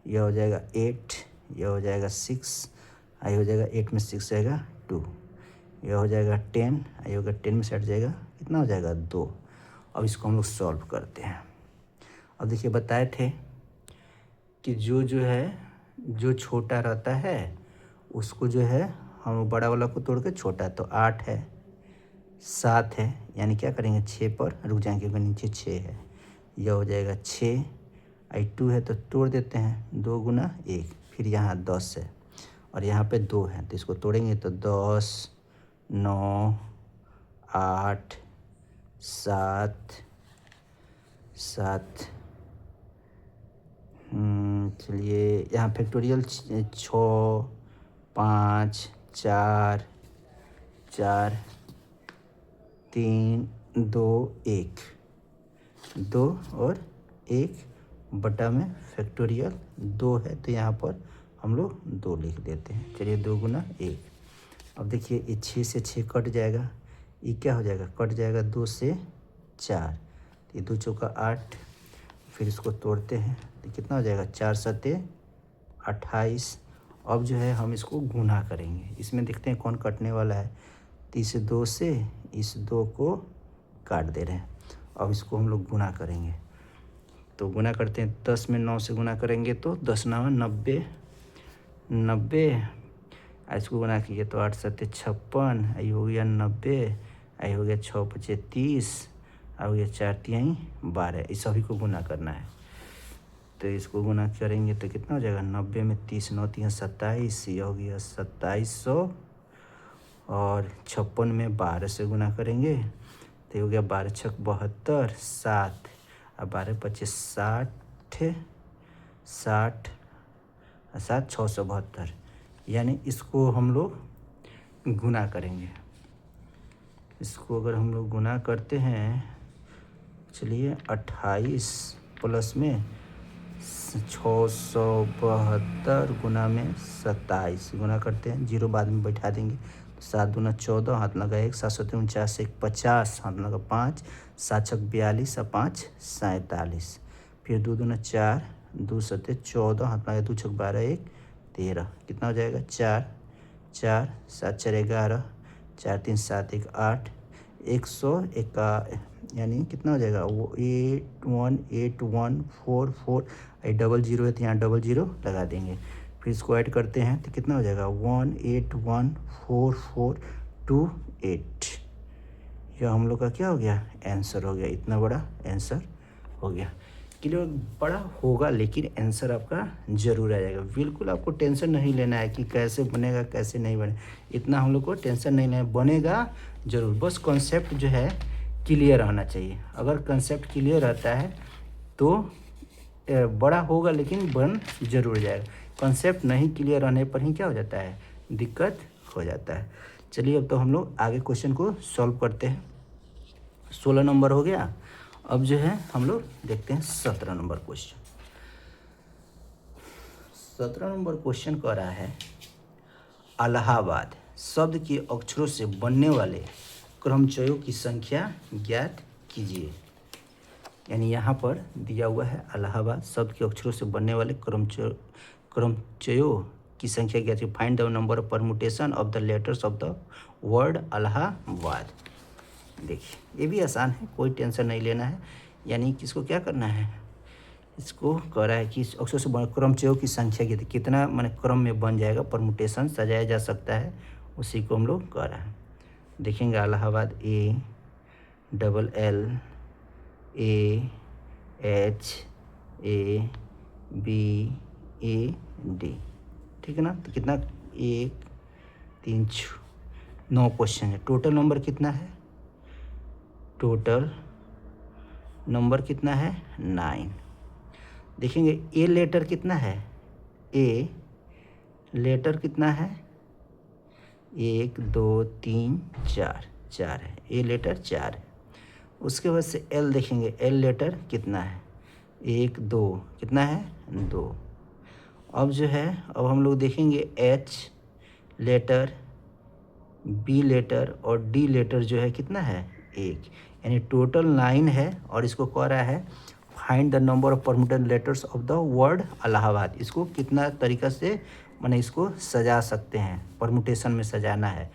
यह हो जाएगा 8, यह हो जाएगा 6, आई हो जाएगा 8 में 6 जाएगा 2, यह हो जाएगा 10, आई होगा 10 में से 8 जाएगा कितना हो जाएगा 2। अब इसको हम लोग सॉल्व करते हैं। अब देखिए बताए थे कि जो छोटा रहता है उसको जो है हम बड़ा वाला को तोड़ के छोटा, तो 8 है 7 है यानी क्या करेंगे 6 पर रुक जाएंगे क्योंकि नीचे 6 है, यह हो जाएगा 6, आई 2 है तो तोड़ देते हैं 2 गुना 1, फिर यहाँ 10 है और यहाँ पे 2 है तो इसको तोड़ेंगे तो 10 9 8 7 7 चलिए यहाँ फैक्टोरियल 6 5 4 4 3 2 1 2 और 1 बटा में फैक्टोरियल 2 है तो यहाँ पर हम लोग 2 लिख देते हैं। चलिए 2 गुना 1। अब देखिए ये 6 से 6 कट जाएगा, ये क्या हो जाएगा कट जाएगा 2 से 4, ये 2 चौका 8, फिर इसको तोड़ते हैं तो कितना हो जाएगा 4 सत्ते 28। अब जो है हम इसको गुना करेंगे, इसमें देखते हैं कौन कटने वाला है। तो इस 2 से इस 2 को काट दे रहे हैं। अब इसको हम लोग गुना करेंगे, तो गुना करते हैं 10 में 9 से गुना करेंगे तो 10 9 90 90, इसको गुना कीजिए तो 8 सत्ते 56, आई हो गया 90, आई हो गया 6 5 30, आई हो गया 4 3 12। इस सभी को गुना करना है तो इसको गुना करेंगे तो कितना हो जाएगा 90 में 30 9 3 27, ये हो गया 2700 और 56 में 12 से गुना करेंगे तो ये हो गया 12 6 72 7 और 12 25 60 60 7 672, यानी इसको हम लोग गुना करेंगे। इसको अगर हम लोग गुना करते हैं, चलिए 28 प्लस में 672 गुना में 27 गुना करते हैं, 0 बाद में बैठा देंगे। 7 दूना 14, हाथ लगा 1, 7 7 49 1 50, हाथ लगा 5, 7 6 42 और 5 47, फिर 2 दूना 4, 2 7 14, हाथ लगा 2 6 12 1 13, कितना हो जाएगा 4 4 7 4 11, 4 3 7 1 8, 101 यानी कितना हो जाएगा वो 81814 आई 00 है तो यहाँ 00 लगा देंगे। फिर इसको ऐड करते हैं तो कितना हो जाएगा 1814428। यह हम लोग का क्या हो गया आंसर हो गया, इतना बड़ा आंसर हो गया। क्लियर बड़ा होगा लेकिन आंसर आपका ज़रूर आ जाएगा। बिल्कुल आपको टेंशन नहीं लेना है कि कैसे बनेगा कैसे नहीं बने, इतना हम लोग को टेंशन नहीं लेना है, बनेगा ज़रूर। बस कॉन्सेप्ट जो है क्लियर होना चाहिए। अगर कॉन्सेप्ट क्लियर रहता है तो बड़ा होगा लेकिन बन जरूर जाएगा। कॉन्सेप्ट नहीं क्लियर रहने पर ही क्या हो जाता है दिक्कत हो जाता है। चलिए अब तो हम लोग आगे क्वेश्चन को सॉल्व करते हैं। 16 नंबर हो गया। अब जो है हम लोग देखते हैं 17 नंबर क्वेश्चन। 17 नंबर क्वेश्चन कह रहा है इलाहाबाद शब्द के अक्षरों से बनने वाले क्रमचयों की संख्या ज्ञात कीजिए। यानी यहाँ पर दिया हुआ है इलाहाबाद शब्द के अक्षरों से बनने वाले क्रमचयों की संख्या ज्ञात कीजिए। Find the number of permutation of the letters of the word Allahabad. देखिए ये भी आसान है, कोई टेंशन नहीं लेना है। यानी किसको क्या करना है, इसको कह रहा है कि अक्षरों से क्रमचयों की संख्या कितना माने क्रम में बन जाएगा, परमुटेशन सजाया जा सकता है, उसी को हम लोग कह रहे हैं। देखेंगे इलाहाबाद AALAHABAD, ठीक है ना। तो कितना 1 3 9 क्वेश्चन है। टोटल नंबर कितना है, टोटल नंबर कितना है 9। देखेंगे ए लेटर कितना है, ए लेटर कितना है 1 2 3 4 4 है, ए लेटर 4 है। उसके बाद से एल देखेंगे, एल लेटर कितना है 1 2 कितना है 2। अब जो है अब हम लोग देखेंगे एच लेटर, बी लेटर और डी लेटर जो है कितना है 1, यानी टोटल 9 है। और इसको कह रहा है find the number of permuted letters of the word Allahabad. इसको कितना तरीका से मैंने इसको सजा सकते हैं, परमुटेशन में सजाना है,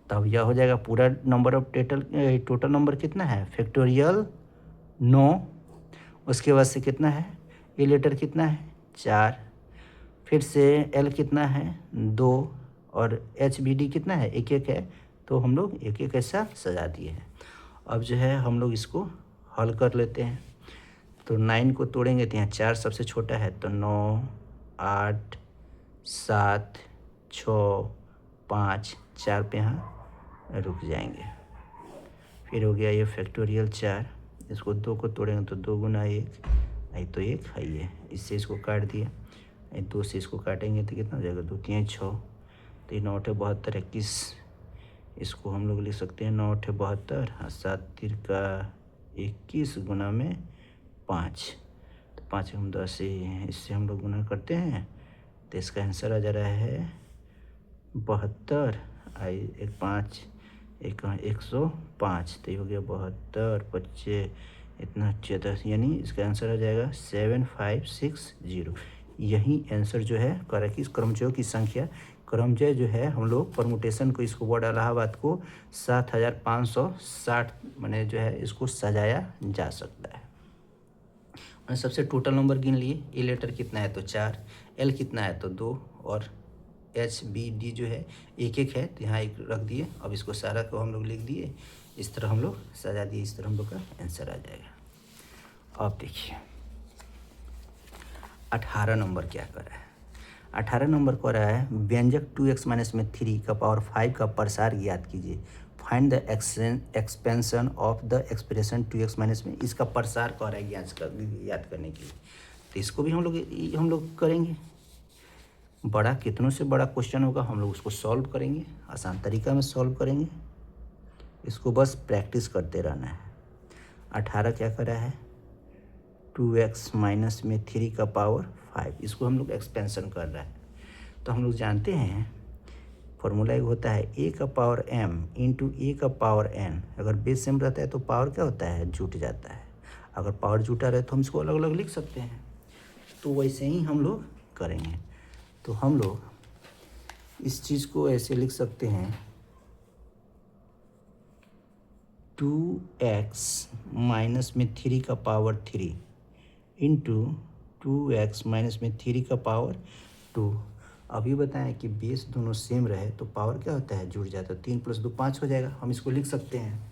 तब यह हो जाएगा पूरा नंबर ऑफ टोटल नंबर कितना है फैक्टोरियल 9। उसके बाद से कितना है ए लेटर कितना है 4, फिर से एल कितना है 2 और एच बी डी कितना है 1 1 है। तो हम लोग 1 1 ऐसा सजा दिए हैं। अब जो है हम लोग इसको हल कर लेते हैं। तो 9 को तोड़ेंगे तो यहाँ 4 सबसे छोटा है, तो 9 8 7 6 5 4 पे यहाँ रुक जाएंगे। फिर हो गया ये फैक्टोरियल 4, इसको 2 को तोड़ेंगे तो 2 गुना 1, नहीं तो 1 है ये, इससे इसको काट दिया, 2 से इसको काटेंगे तो कितना हो जाएगा 2 3 6, तो ये 9 72 21, इसको हम लोग लिख सकते हैं 9 72 और 7 तिरका 21 गुना में 5, तो 5 हम 10, इससे हम लोग गुना करते हैं तो इसका आंसर आ जा रहा है 72 1 5 105, तो ये हो गया 72 25 इतना 14, यानी इसका आंसर आ जाएगा 7560। यही आंसर जो है करेक्ट कि क्रमचयों की संख्या, क्रमचय जो है हम लोग परमुटेशन को इसको वर्ड इलाहाबाद को 7560 मैंने जो है इसको सजाया जा सकता है। मैंने सबसे टोटल नंबर गिन लिए, ए लेटर कितना है तो 4, एल कितना है तो 2 और एच बी डी जो है 1 1 है, तो यहाँ 1 रख दिए। अब इसको सारा को हम लोग लिख दिए, इस तरह हम लोग सजा दिए, इस तरह हम लोग का आंसर आ जाएगा। अब देखिए 18 नंबर क्या कर रहा है। 18 नंबर कह रहा है व्यंजक 2x - में 3 का पावर 5 का प्रसार ज्ञात कीजिए। Find the expansion of the expression 2x - में, इसका प्रसार कह रहा है याद करने के लिए। तो इसको भी हम लोग करेंगे। बड़ा कितनों से बड़ा क्वेश्चन होगा हम लोग उसको सॉल्व करेंगे, आसान तरीका में सॉल्व करेंगे, इसको बस प्रैक्टिस करते रहना है। 18 क्या कर रहा है 2x - में 3 का पावर 5, इसको हम लोग एक्सपेंशन कर रहा है। तो हम लोग जानते हैं फॉर्मूला एक होता है a का पावर m इंटू a का पावर n। अगर बेस सेम रहता है तो पावर क्या होता है जुट जाता है, अगर पावर जुटा रहे तो हम इसको अलग अलग लिख सकते हैं। तो वैसे ही हम लोग करेंगे। तो हम लोग इस चीज़ को ऐसे लिख सकते हैं 2x - में 3 का पावर 3 इंटू 2x - में 3 का पावर 2। अभी बताएं कि बेस दोनों सेम रहे तो पावर क्या होता है जुड़ जाता है, 3 + 2 5 हो जाएगा, हम इसको लिख सकते हैं।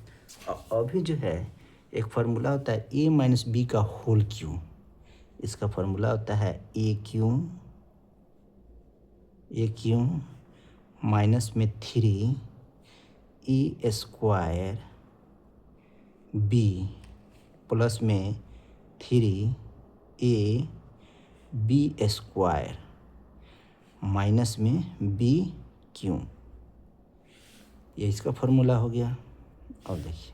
अभी जो है एक फार्मूला होता है a - b का होल क्यू, इसका फार्मूला होता है ए क्यू माइनस में 3 ए स्क्वायर बी प्लस में 3 ए बी स्क्वायर माइनस में बी क्यू, ये इसका फार्मूला हो गया। अब देखिए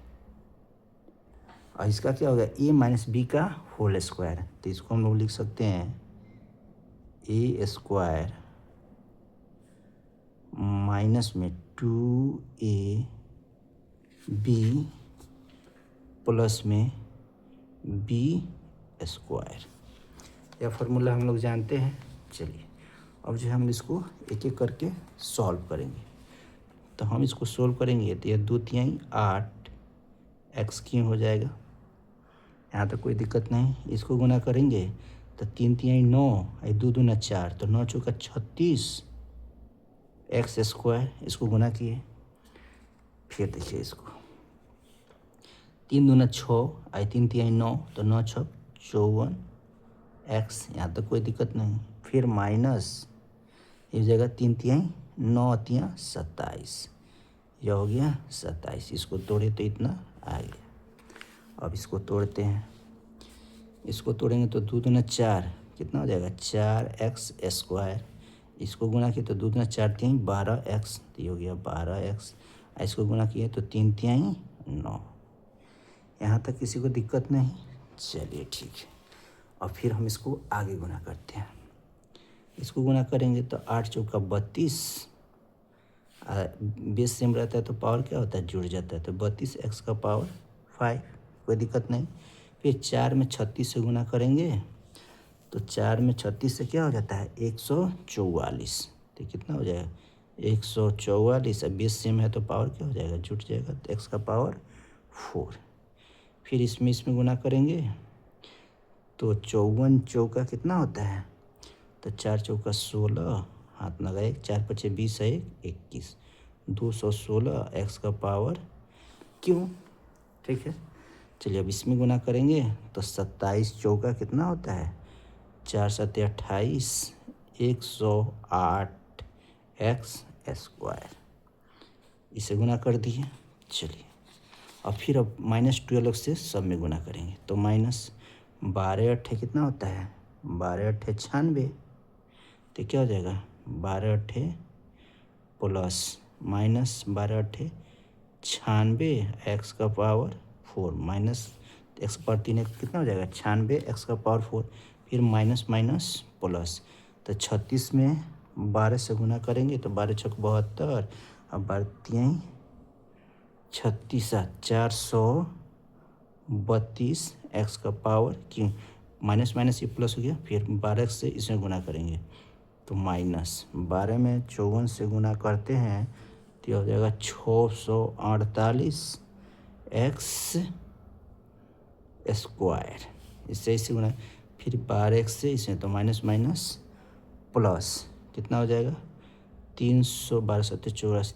और इसका क्या होगा a - b का होल स्क्वायर, तो इसको हम लोग लिख सकते हैं ए स्क्वायर माइनस में 2ab प्लस में बी स्क्वायर, यह फार्मूला हम लोग जानते हैं। चलिए अब जो है हम इसको एक एक करके सॉल्व करेंगे। तो हम इसको सॉल्व करेंगे तो यह 2 तिहाई 8 एक्स क्यों हो जाएगा, यहाँ तक कोई दिक्कत नहीं। इसको गुना करेंगे तो 3 तिहाई 9, 2 दूना 4, तो 9 चौका 36 एक्स स्क्वायर, इसको गुना किए। फिर देखिए इसको 3 दूना 6, 3 तिहाई 9, तो 9 छक 54 एक्स, यहाँ तक कोई दिक्कत नहीं। फिर माइनस इस जगह 3 तिहाई 9 तिया 27, यह हो गया 27। इसको तोड़े तो इतना आ गया। अब इसको तोड़ते हैं, इसको तोड़ेंगे तो 2 दूना 4 कितना हो जाएगा 4 एक्स स्क्वायर, इसको गुना किए तो 2 दूना 4 तिहाई 12 एक्स, तो ये हो गया 12 एक्स। इसको गुना किए तो 3 तिहाई 9, यहाँ तक किसी को दिक्कत नहीं। चलिए ठीक है, और फिर हम इसको आगे गुना करते हैं। इसको गुना करेंगे तो 8 चौका 32, बेस सेम रहता है तो पावर क्या होता है जुड़ जाता है, तो 32 एक्स का पावर 5, कोई दिक्कत नहीं। फिर 4 में 36 से गुना करेंगे तो 4 में 36 से क्या हो जाता है 144, तो कितना हो जाएगा 144। अब बेस सेम है तो पावर क्या हो जाएगा जुड़ जाएगा, तो एक्स का पावर 4। फिर इसमें गुना करेंगे तो 54 चौका कितना होता है, तो 4 चौका 16, हाथ लगाए 4 पचे 20 है 21, 216 एक्स का पावर क्यों। ठीक है, चलिए अब इसमें गुना करेंगे तो 27 चौका कितना होता है 4 सत्ते 28, 108 एक्स स्क्वायर, इसे गुना कर दिए। चलिए अब फिर अब -12 से सब में गुना करेंगे तो -12 अट्ठे कितना होता है 12 अट्ठे 96, तो क्या हो जाएगा 12 अट्ठे प्लस -12 अट्ठे 96 एक्स का पावर 4 माइनस एक्स पर 3 कितना हो जाएगा 96 एक्स का पावर 4, फिर माइनस माइनस प्लस, तो 36 में 12 से गुना करेंगे तो 12 छक 72, अब 12 तिहाई 36 432 एक्स का पावर क्यों, माइनस माइनस ये प्लस हो गया। फिर 12 से इसमें गुना करेंगे तो -12 में 54 से गुना करते हैं तो हो जाएगा 648 एक्स स्क्वायर, इससे इसे गुना। फिर 12 एक्स से इसमें तो माइनस माइनस प्लस कितना हो जाएगा 312 सत्ते 84,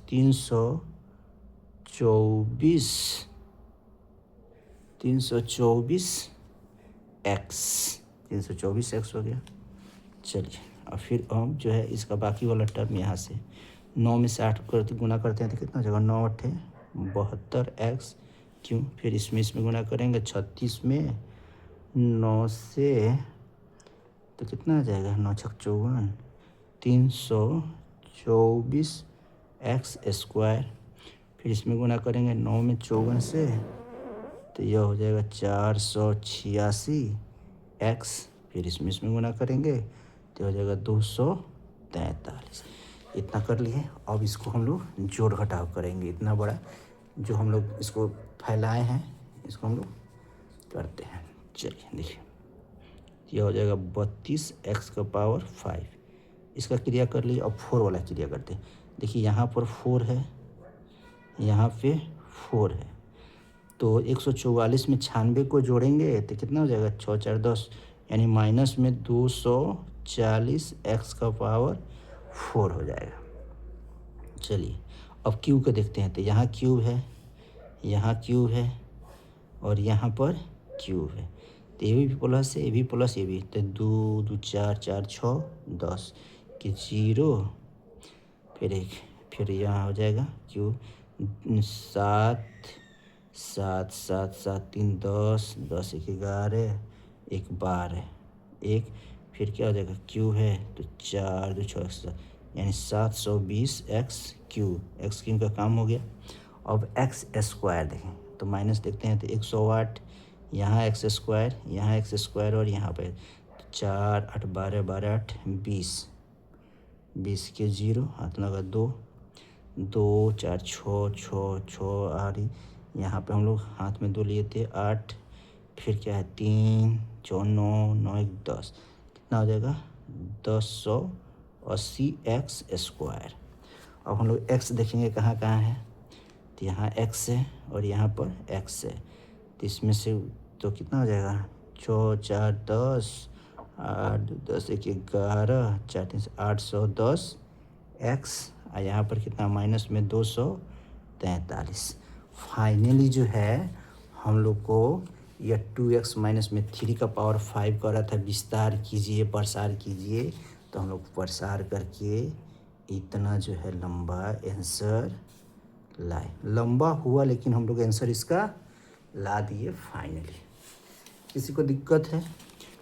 324 एक्स हो गया। चलिए और फिर हम जो है इसका बाकी वाला टर्म यहाँ से 9 में से 8 करते गुना करते हैं तो कितना हो जाएगा 9 अट्ठे 72 एक्स क्यों। फिर इसमें गुना करेंगे 36 में 9 से तो कितना आ जाएगा 9 छक 54, 324 एक्स स्क्वायर। फिर इसमें गुना करेंगे 9 में 54 से तो यह हो जाएगा 486 एक्स। फिर इसमें गुना करेंगे तो हो जाएगा 243। इतना कर लिए। अब इसको हम लोग जोड़ घटाव करेंगे, इतना बड़ा जो हम लोग इसको फैलाए हैं इसको हम लोग करते हैं। चलिए देखिए यह हो जाएगा 32 एक्स का पावर 5, इसका क्रिया कर लिए। अब 4 वाला क्रिया करते हैं। देखिए यहाँ पर 4 है, यहाँ पे 4 है, तो 144 में 96 को जोड़ेंगे तो कितना हो जाएगा 6 4 10, यानी माइनस में 240 एक्स का पावर 4 हो जाएगा। चलिए अब क्यूब को देखते हैं। तो यहाँ क्यूब है, यहाँ क्यूब है और यहाँ पर क्यूब है। तो ये भी प्लस है, ये भी प्लस, ये भी। तो 2 2 4 4 6 10 कि 0, फिर एक, फिर यहाँ हो जाएगा क्यूब 7 7 7 7 3 10 10 1 11 1 12 1, फिर क्या हो जाएगा क्यूब है तो 4 2 6 7, यानी 720 एक्स क्यूब। एक्स क्यूब का काम हो गया। अब एक्स स्क्वायर देखें तो माइनस देखते हैं तो 108, यहाँ एक्स स्क्वायर, यहाँ एक्स स्क्वायर और यहाँ पे 4 8 12 12 8 20, 20 के 0 हाथ लगा 2, 2 4 6 6 6 8, यहाँ पे हम लोग हाथ में 2 लिए थे 8, फिर क्या है 3 4 9 9 1 10, कितना हो जाएगा 1080 एक्स स्क्वायर। अब हम लोग एक्स देखेंगे कहाँ कहाँ है, तो यहाँ एक्स है और यहाँ पर एक्स है, तो इसमें से तो कितना हो जाएगा 6 4 10 8 10 1 11 4 3 810 एक्स, और यहाँ पर कितना माइनस में 243। फाइनली जो है हम लोग को यह 2x माइनस में 3 का पावर 5 का रहा था, विस्तार कीजिए प्रसार कीजिए, तो हम लोग प्रसार करके इतना जो है लंबा आंसर लाए। लंबा हुआ लेकिन हम लोग आंसर इसका ला दिए फाइनली। किसी को दिक्कत है?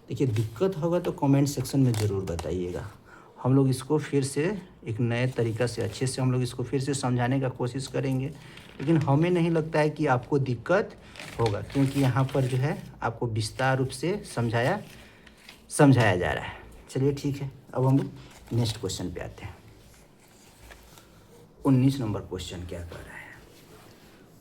देखिए दिक्कत होगा तो कमेंट सेक्शन में ज़रूर बताइएगा। हम लोग इसको फिर से एक नए तरीक़ा से अच्छे से हम लोग इसको फिर से समझाने का कोशिश करेंगे, लेकिन हमें नहीं लगता है कि आपको दिक्कत होगा, क्योंकि यहाँ पर जो है आपको विस्तार रूप से समझाया जा रहा है। चलिए ठीक है, अब हम लोग नेक्स्ट क्वेश्चन पे आते हैं। 19 नंबर क्वेश्चन क्या कर रहा है?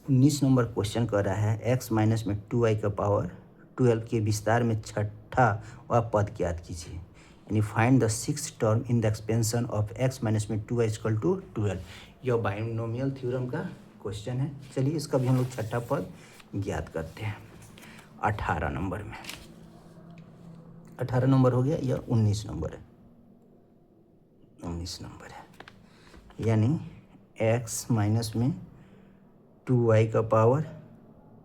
19 नंबर क्वेश्चन कर रहा है x माइनस में 2i का पावर 12 के विस्तार में छठा वह पद ज्ञात कीजिए, यानी find the 6th term in the expansion of x minus में 2i इक्वल टू 12। यह बाइनोमियल थ्योरम का क्वेश्चन है। चलिए इसका भी हम लोग छठा पद ज्ञात करते हैं। 18 नंबर में 18 नंबर हो गया, यह 19 नंबर है, 19 नंबर है, यानी x माइनस में 2y का पावर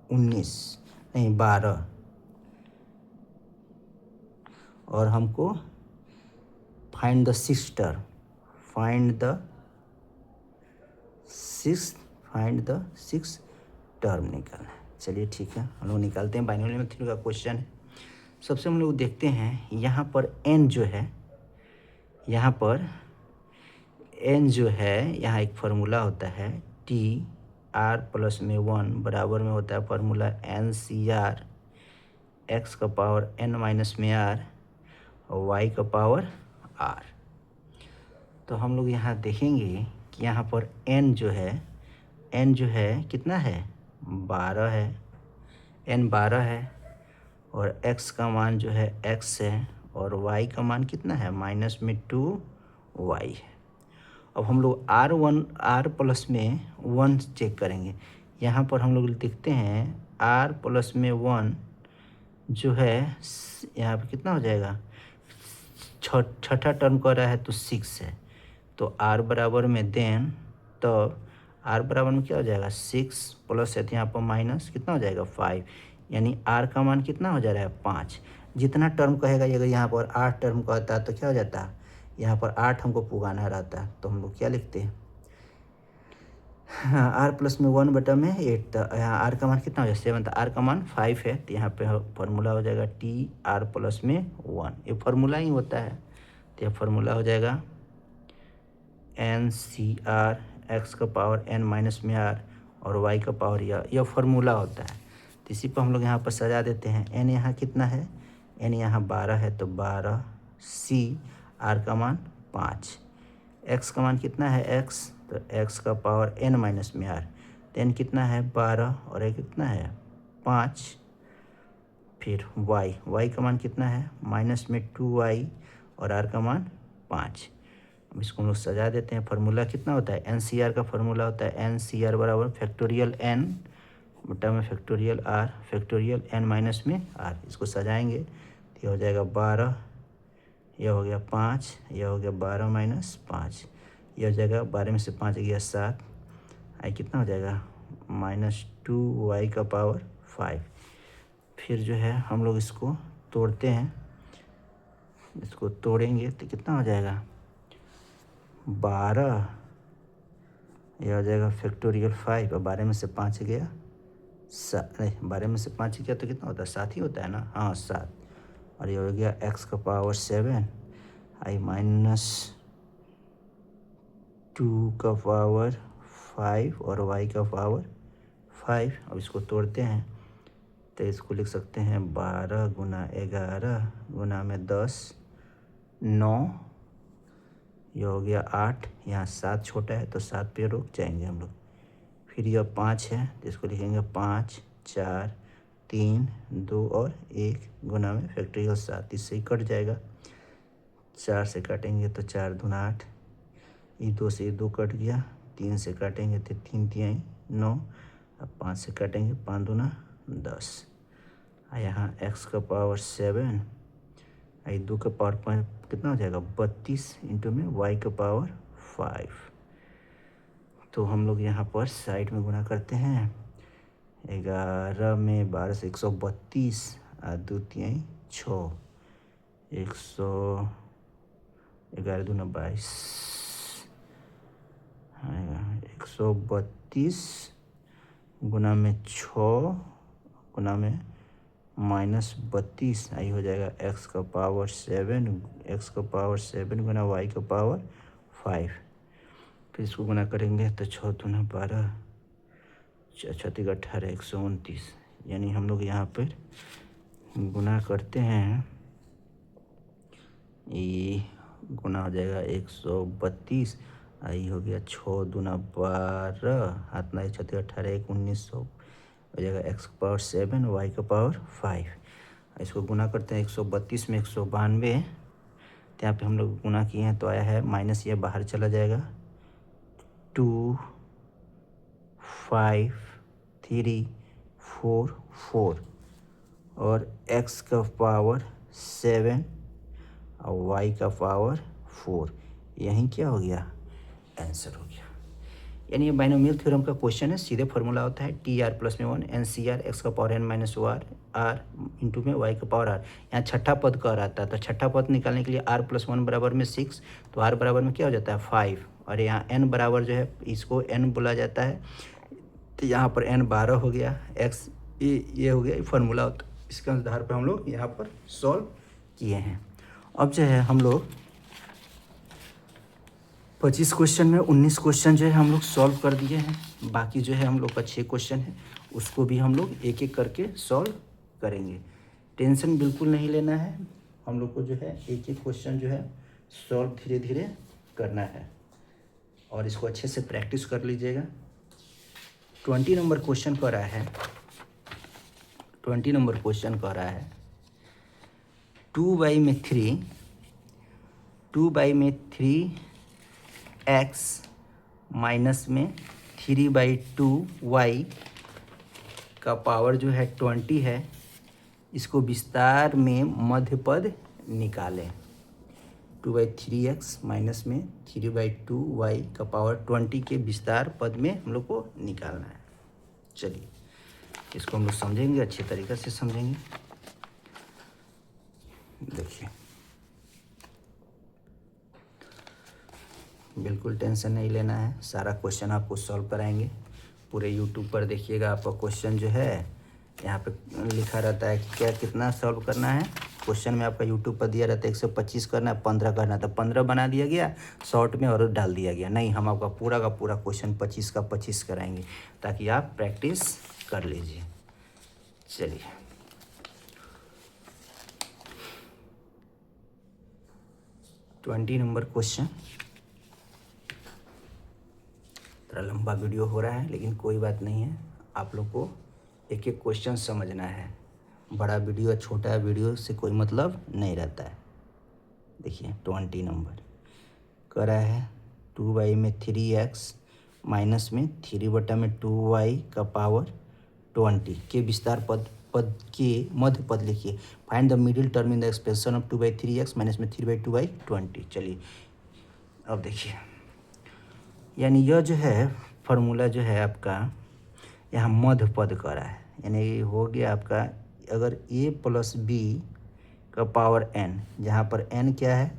19 नहीं 12, और हमको find the six term, find the six term निकालना है। चलिए ठीक है, हम लोग निकालते हैं। बाइनोमियल मेथड का क्वेश्चन है। सबसे हम लोग देखते हैं यहाँ पर n जो है, यहाँ पर n जो है, यहाँ एक फार्मूला होता है t r प्लस में 1 बराबर में होता है फार्मूला NCR, x का पावर n माइनस में r और y का पावर r। तो हम लोग यहाँ देखेंगे कि यहाँ पर n जो है कितना है 12 है, n 12 है, और x का मान जो है x है, और y का मान कितना है माइनस में 2y है। अब हम लोग r प्लस में 1 चेक करेंगे। यहाँ पर हम लोग देखते हैं r प्लस में 1 जो है यहाँ पे कितना हो जाएगा, छठा टर्म कर रहा है तो 6 है, तो r बराबर में देन तो r बराबर में क्या हो जाएगा 6 प्लस है, तो यहाँ पर माइनस कितना हो जाएगा 5, यानी r का मान कितना हो जा रहा है 5। जितना टर्म कहेगा, अगर यहाँ पर 8 टर्म कहता है तो क्या हो जाता है, यहाँ पर 8 हमको पुगाना रहता है, तो हम लोग क्या लिखते हैं r प्लस में 1 बटा में 8, तो यहाँ r का मान कितना हो जाएगा 7, तो r का मान 5 है, तो यहाँ पे फार्मूला हो जाएगा t r प्लस में 1, ये फार्मूला ही होता है, तो यह फार्मूला हो जाएगा NCR, x का पावर n माइनस में r और y का पावर यह फार्मूला होता है। तो इसी पर हम लोग यहाँ पर सजा देते हैं। n यहाँ कितना है, n यहाँ 12 है, तो 12 c, r का मान 5, x का मान कितना है x, तो x का पावर n माइनस में r, तो n कितना है 12 और a कितना है 5, फिर y का मान कितना है माइनस में 2y और r का मान 5। अब इसको हम लोग सजा देते हैं। फार्मूला कितना होता है, NCR का फार्मूला होता है NCR बराबर फैक्टोरियल n बटा में factorial r factorial n minus में r। इसको सजाएंगे तो यह हो जाएगा 12, यह हो गया 5, यह हो गया 12 माइनस 5, यह हो जाएगा 12 में से 5 गया 7, आई कितना हो जाएगा -2y का पावर 5। फिर जो है हम लोग इसको तोड़ते हैं, इसको तोड़ेंगे तो कितना हो जाएगा 12, यह हो जाएगा फैक्टोरियल 5, और 12 में से 5 गया 7, नहीं 12 में से 5 गया तो कितना होता है 7 ही होता है ना, हाँ 7, और ये हो गया x का पावर 7 आई -2 का पावर 5 और y का पावर 5। अब इसको तोड़ते हैं तो इसको लिख सकते हैं 12 गुना 11 गुना में 10, 9, ये हो गया 8, यहाँ 7 छोटा है तो 7 पे रुक जाएंगे हम लोग। फिर यह 5 है तो इसको लिखेंगे 5, 4, 3, 2 और 1 गुना में फैक्टोरियल 7, इससे ही कट जाएगा। 4 से काटेंगे तो 4 दूना 8, ये 2 से 2 कट गया, 3 से काटेंगे तो 3 तिहाई 9, अब 5 से काटेंगे 5 दूना 10, यहाँ x का पावर 7, आई 2 का पावर कितना हो जाएगा 32 इंटू में y का पावर 5। तो हम लोग यहाँ पर साइड में गुना करते हैं, 11 में 12 से 132, 2 तिहाई 6, 11 दूना 22, 132 गुना में 6 गुना में -32, आई हो जाएगा x का पावर 7 गुना y का पावर 5। फिर इसको गुना करेंगे तो 6 दूना 12, 6 18, 129, यानी हम लोग यहाँ पर गुना करते हैं, ये गुना हो जाएगा 132, आई हो गया 6 दूना 12, हाथ ना 6 18, 1900 हो जाएगा x का पावर 7 y का पावर 5। इसको गुना करते हैं 132 में 192, तो यहाँ पे हम लोग गुना किए हैं तो आया है माइनस, ये बाहर चला जाएगा 2, 5, 3, 4, 4 और x का पावर 7 और y का पावर 4, यही क्या हो गया आंसर हो गया। यानी ये बाइनोमियल थ्योरम का क्वेश्चन है, सीधे फॉर्मूला होता है TR + में 1 NCR x का पावर n - r इंटू में y का पावर r। यहाँ छठा पद का रहता है तो छठा पद निकालने के लिए r + 1 बराबर में 6, तो r बराबर में क्या हो जाता है 5, और यहाँ n बराबर जो है इसको n बोला जाता है, तो यहाँ पर n 12 हो गया, x ये हो गया फार्मूला होता है। इसके आधार पर हम लोग यहाँ पर सॉल्व किए हैं। अब जो है हम लोग 25 क्वेश्चन में 19 क्वेश्चन जो है हम लोग सॉल्व कर दिए हैं, बाकी जो है हम लोग का 6 क्वेश्चन है उसको भी हम लोग एक एक करके सॉल्व करेंगे। टेंशन बिल्कुल नहीं लेना है, हम लोग को जो है एक एक क्वेश्चन जो है सॉल्व धीरे धीरे करना है और इसको अच्छे से प्रैक्टिस कर लीजिएगा। 20 नंबर क्वेश्चन कर रहा है, 20 नंबर क्वेश्चन कर रहा है 2y में 3x माइनस में 3/2y का पावर जो है 20 है, इसको विस्तार में मध्य पद निकालें। 2/3x माइनस में 3/2y का पावर 20 के विस्तार पद में हम लोग को निकालना है। चलिए इसको हम लोग समझेंगे, अच्छे तरीके से समझेंगे। देखिए बिल्कुल टेंशन नहीं लेना है, सारा क्वेश्चन आपको सॉल्व कराएंगे। पूरे यूट्यूब पर देखिएगा, आपका क्वेश्चन जो है यहाँ पे लिखा रहता है कि क्या कितना सॉल्व करना है। क्वेश्चन में आपका यूट्यूब पर दिया रहता है 125 करना है, 15 करना है, तो 15 बना दिया गया शॉर्ट में और डाल दिया गया। नहीं, हम आपका पूरा का पूरा क्वेश्चन 25 का 25 कराएंगे ताकि आप प्रैक्टिस कर लीजिए। चलिए 20 नंबर क्वेश्चन, थोड़ा लंबा वीडियो हो रहा है लेकिन कोई बात नहीं है, आप लोग को एक एक क्वेश्चन समझना है। बड़ा वीडियो छोटा वीडियो से कोई मतलब नहीं रहता है। देखिए 20 नंबर कह रहा है 2y में 3x माइनस में 3/2y का पावर 20 के विस्तार पद के मध्य पद लिखिए। Find the middle term in the expression of 2/3x minus में 3/2y 20। चलिए अब देखिए, यानी यह जो है फार्मूला जो है आपका यहाँ मध्य पद का रहा है, यानी हो गया आपका अगर a + b का पावर n, जहाँ पर n क्या है,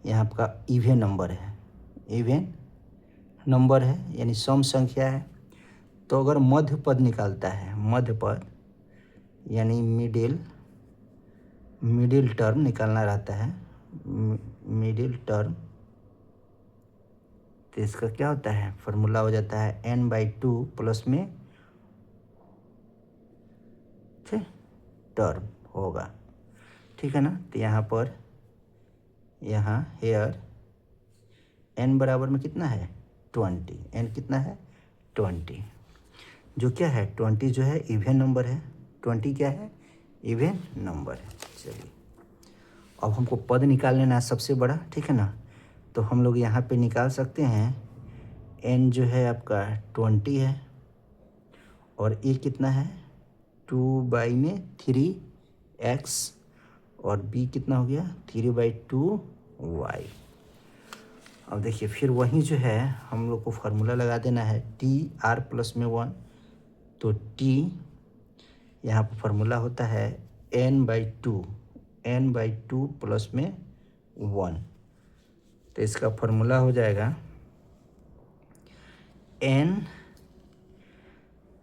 यहाँ आपका इवन नंबर है, इवन नंबर है यानी सम संख्या है। तो अगर मध्य पद निकालता है, मध्य पद यानी मिडिल टर्म निकालना रहता है, मिडिल टर्म, तो इसका क्या होता है फार्मूला हो जाता है n/2 प्लस में टर्म होगा, ठीक है ना। तो यहाँ पर हेयर n बराबर में कितना है 20, n कितना है 20, जो क्या है 20 जो है इवन नंबर है, 20 क्या है इवन नंबर है। चलिए अब हमको पद निकाल लेना है सबसे बड़ा, ठीक है ना। तो हम लोग यहाँ पे निकाल सकते हैं n जो है आपका 20 है और a कितना है 2/3x और b कितना हो गया 3/2y। अब देखिए फिर वहीं जो है हम लोग को फार्मूला लगा देना है t(r+1), तो t यहाँ पर फार्मूला होता है n/2 +1, तो इसका फार्मूला हो जाएगा n,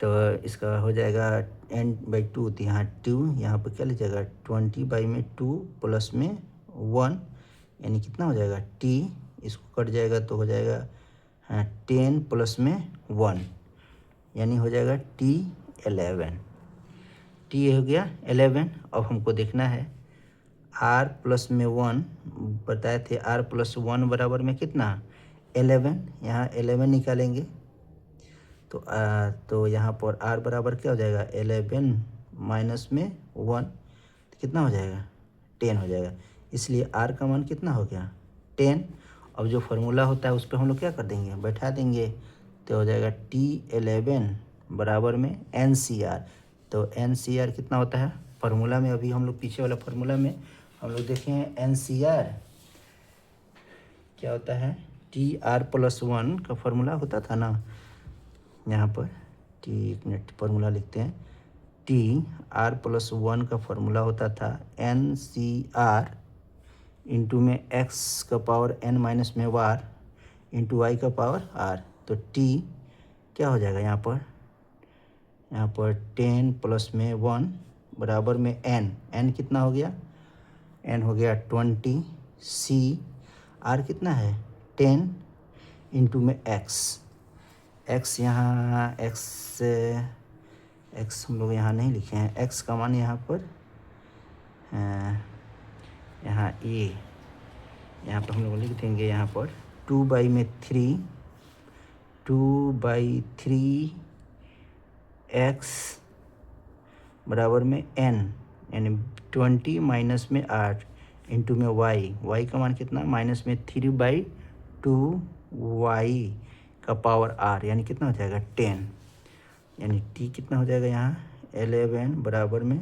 तो इसका हो जाएगा n/2, तो यहाँ 2 यहाँ पर क्या लीजिएगा 20/2 +1, यानी कितना हो जाएगा t, इसको कट जाएगा तो हो जाएगा 10 +1, यानी हो जाएगा t11, t हो गया 11। अब हमको देखना है r+1 बताए थे, r+1 बराबर में कितना 11, यहाँ 11 निकालेंगे तो यहाँ पर r बराबर क्या हो जाएगा 11 -1, तो कितना हो जाएगा 10 हो जाएगा, इसलिए r का मान कितना हो गया 10। अब जो फार्मूला होता है उस पर हम लोग क्या कर देंगे बैठा देंगे, तो हो जाएगा t11 बराबर में NCR, तो NCR कितना होता है फार्मूला में, अभी हम लोग पीछे वाला फार्मूला में हम लोग देखे हैं NCR क्या होता है tr+1 का फार्मूला होता था ना, यहाँ पर एक मिनट फार्मूला लिखते हैं, tr+1 का फार्मूला होता था NCR इंटू में x का पावर n माइनस में वार इंटू y का पावर r, तो t क्या हो जाएगा यहाँ पर 10 +1 बराबर में n कितना हो गया n हो गया 20, c r कितना है 10 इंटू में x यहाँ x हम लोग यहाँ नहीं लिखे हैं, x का मान यहाँ पर यहाँ a, यहाँ पर हम लोग लिख देंगे यहाँ पर 2/3x बराबर में n, यानी 20 माइनस में 8 इंटू में y का मान कितना -3/2y का पावर r, यानी कितना हो जाएगा 10, यानी t कितना हो जाएगा यहाँ 11 बराबर में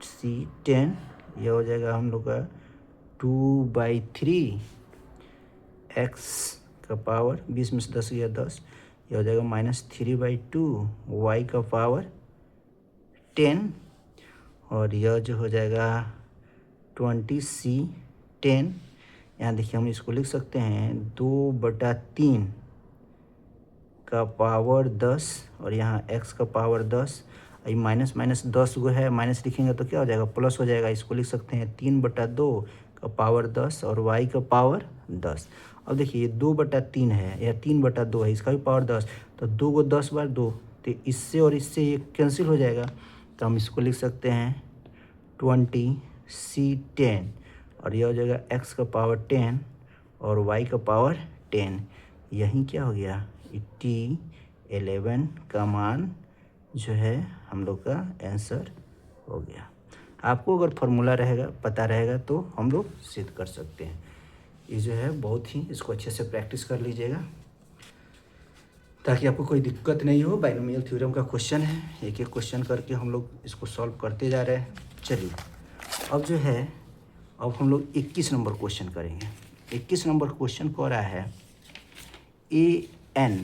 c 10, यह हो जाएगा हम लोग का 2/3x का पावर 20 में से 10 गया 10, यह हो जाएगा -3/2y का पावर 10, और यह जो हो जाएगा 20c 10। यहाँ देखिए हम इसको लिख सकते हैं 2/3 का पावर 10 और यहाँ x का पावर 10, ये माइनस 10 गो है, माइनस लिखेंगे तो क्या हो जाएगा प्लस हो जाएगा, इसको लिख सकते हैं 3/2 का पावर 10 और y का पावर 10। अब देखिए ये 2/3 है, यह 3/2 है, इसका भी पावर 10, तो 2 को 10 बार 2, तो इससे और इससे ये कैंसिल हो जाएगा, तो हम इसको लिख सकते हैं 20c 10, और यह हो जाएगा x का पावर 10 और y का पावर 10, यही क्या हो गया t11 का मान जो है हम लोग का आंसर हो गया। आपको अगर फार्मूला रहेगा पता रहेगा तो हम लोग सिद्ध कर सकते हैं। ये जो है बहुत ही इसको अच्छे से प्रैक्टिस कर लीजिएगा ताकि आपको कोई दिक्कत नहीं हो। बाइनोमियल थ्योरम का क्वेश्चन है, एक एक क्वेश्चन करके हम लोग इसको सॉल्व करते जा रहे हैं। चलिए अब जो है अब हम लोग 21 नंबर क्वेश्चन करेंगे। 21 नंबर क्वेश्चन कह रहा है an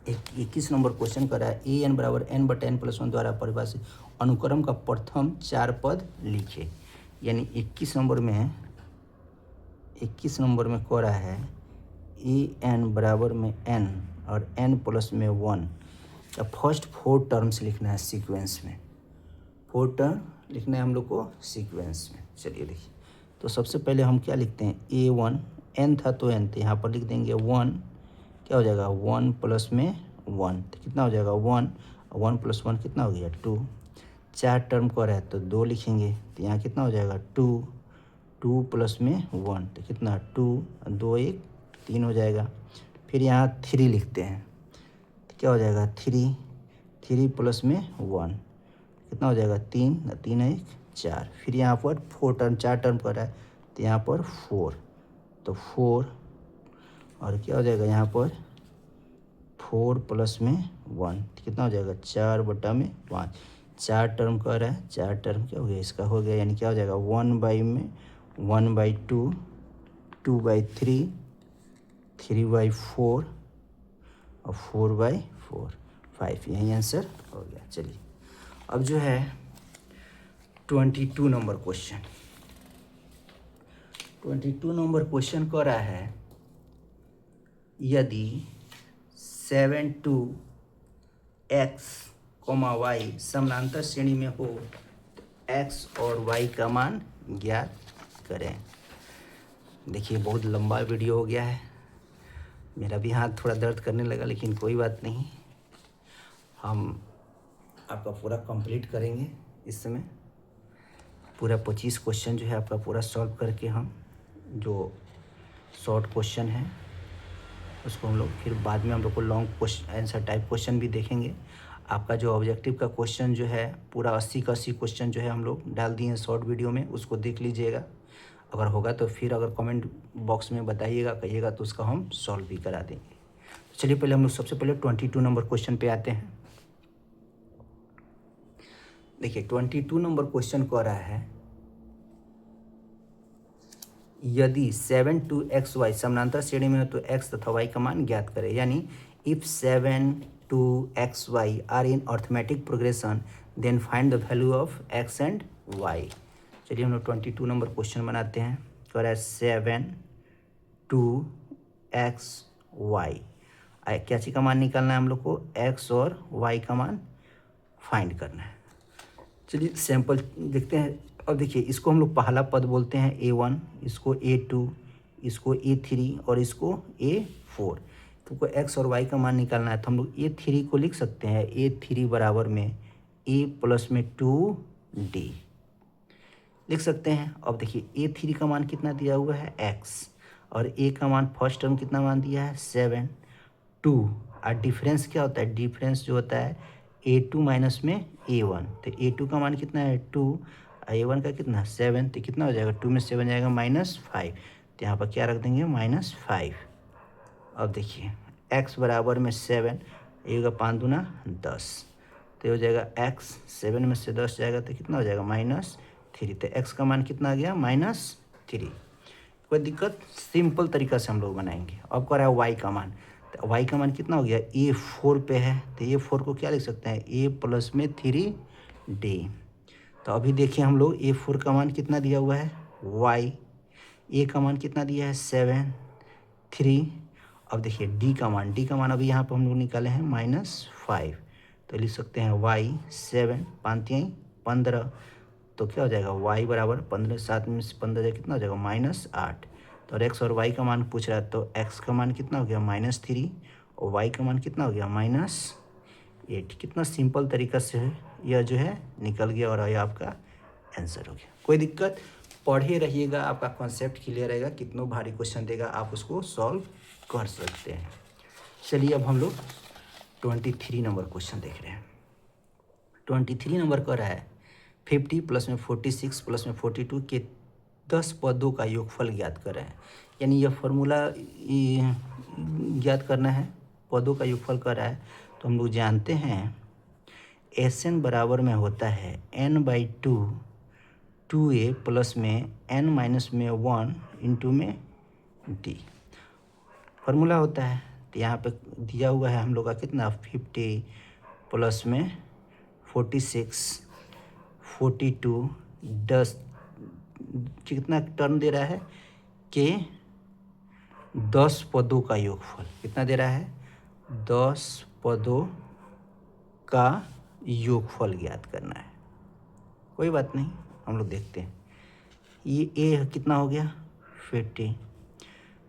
21 नंबर क्वेश्चन कर रहा है an बराबर n/n+1 द्वारा परिभाषित अनुक्रम का प्रथम 4 पद लिखे। यानी 21 नंबर में कह रहा है an बराबर में n और n+1 का फर्स्ट 4 टर्म्स लिखना है सीक्वेंस में, 4 टर्म लिखना है हम लोग को सीक्वेंस में। चलिए देखिए, तो सबसे पहले हम क्या लिखते हैं a1, n था तो n, तो यहाँ पर लिख देंगे 1, क्या हो जाएगा 1 + में 1, तो कितना हो जाएगा 1, 1 + 1 कितना हो गया 2। 4 टर्म को रहा है तो 2 लिखेंगे, तो यहाँ कितना हो जाएगा 2, 2 + में 1 तो कितना 2, 2 1 3 हो जाएगा। फिर यहाँ 3 लिखते हैं तो क्या हो जाएगा 3, 3 + में 1 कितना हो जाएगा 3, 3 1 4। फिर यहाँ पर 4 टर्म 4 टर्म कर रहा है तो यहाँ पर 4, तो 4 और क्या हो जाएगा यहाँ पर 4 + में 1 कितना हो जाएगा 4/5। 4 टर्म का रहा है, 4 टर्म क्या हो गया इसका हो गया, यानी क्या हो जाएगा 1/2, 2/3, 3/4 और 4/4, 5। यही आंसर हो गया। चलिए अब जो है 22 नंबर क्वेश्चन, 22 नंबर क्वेश्चन कह रहा है यदि 7(2)x, y समानांतर श्रेणी में हो तो x और y का मान ज्ञात करें। देखिए बहुत लंबा वीडियो हो गया है, मेरा भी हाथ थोड़ा दर्द करने लगा, लेकिन कोई बात नहीं, हम आपका पूरा कंप्लीट करेंगे। इस समय पूरा 25 क्वेश्चन जो है आपका पूरा सॉल्व करके हम जो शॉर्ट क्वेश्चन है उसको हम लोग फिर बाद में हम लोग को long question answer type question भी देखेंगे। आपका जो ऑब्जेक्टिव का क्वेश्चन जो है पूरा 80 का 80 क्वेश्चन जो है हम लोग डाल दिए हैं शॉर्ट वीडियो में, उसको देख लीजिएगा। अगर होगा तो फिर अगर कमेंट बॉक्स में बताइएगा, कहिएगा तो उसका हम सॉल्व भी करा देंगे। तो चलिए पहले हम लोग सबसे पहले 22 नंबर क्वेश्चन पे आते हैं। देखिए 22 नंबर क्वेश्चन कह रहा है यदि 7(2)xy समानांतर श्रेणी में हो तो x तथा y का मान ज्ञात करें। यानी if 7(2)xy are in arithmetic progression then find the value of x and y। चलिए हम लोग 22 नंबर क्वेश्चन बनाते हैं। कह रहा है 7(2)xy, क्या चीज़ का मान निकालना है हम लोग को, x और y का मान फाइंड करना है। चलिए सैंपल देखते हैं। अब देखिए इसको हम लोग पहला पद बोलते हैं A1, इसको A2, इसको A3 और इसको A4। तुमको x और y का मान निकालना है तो हम लोग A3 को लिख सकते हैं A3 बराबर में A + में 2D लिख सकते हैं। अब देखिए A3 का मान कितना दिया हुआ है x और A का मान फर्स्ट टर्म कितना मान दिया है 7, 2 और डिफरेंस क्या होता है, डिफरेंस जो होता है A2 - में A1, तो A2 का मान कितना है 2 और A1 का कितना 7, तो कितना हो जाएगा 2 में 7 जाएगा -5, तो यहाँ पर क्या रख देंगे -5। अब देखिए x बराबर में 7, ये होगा 5 दूना 10, तो ये हो जाएगा x, 7 में से 10 जाएगा तो कितना हो जाएगा -3, तो x का मान कितना आ गया -3। कोई दिक्कत, सिंपल तरीका से हम लोग बनाएंगे। अब कह रहा है y का मान, तो y का मान कितना हो गया A4 पे है, तो A4 को क्या लिख सकते हैं A + में 3D। तो अभी देखिए हम लोग A4 का मान कितना दिया हुआ है y, A का मान कितना दिया है 7, 3। अब देखिए D का मान अभी यहाँ पर हम लोग निकाले हैं -5, तो लिख सकते हैं y 7, 5 15, तो क्या हो जाएगा y बराबर 15, 7 में से 15 जाए कितना हो जाएगा -8। तो x और y का मान पूछ रहा है तो x का मान कितना हो गया -3 और y का मान कितना हो गया -8। कितना सिंपल तरीका से यह जो है निकल गया और यह आपका आंसर हो गया। कोई दिक्कत, पढ़े रहिएगा, आपका कॉन्सेप्ट क्लियर रहेगा, कितना भारी क्वेश्चन देगा आप उसको सॉल्व कर सकते हैं। चलिए अब हम लोग 23 नंबर क्वेश्चन देख रहे हैं। 23 नंबर का रहा है 50 + में 46 + में 42 के 10 पदों का योगफल ज्ञात करें। यानी यह फॉर्मूला ज्ञात करना है, पदों का योगफल कर रहा है। तो हम लोग जानते हैं SN बराबर में होता है n/2 2a + में n - में 1 × में d फॉर्मूला होता है। तो यहाँ पे दिया हुआ है हम लोग का कितना 50 + में 46 42 10 कितना टर्म दे रहा है कि 10 पदों का योगफल कितना दे रहा है 10 पदों का योगफल ज्ञात करना है। कोई बात नहीं, हम लोग देखते हैं। ये ए कितना हो गया 50,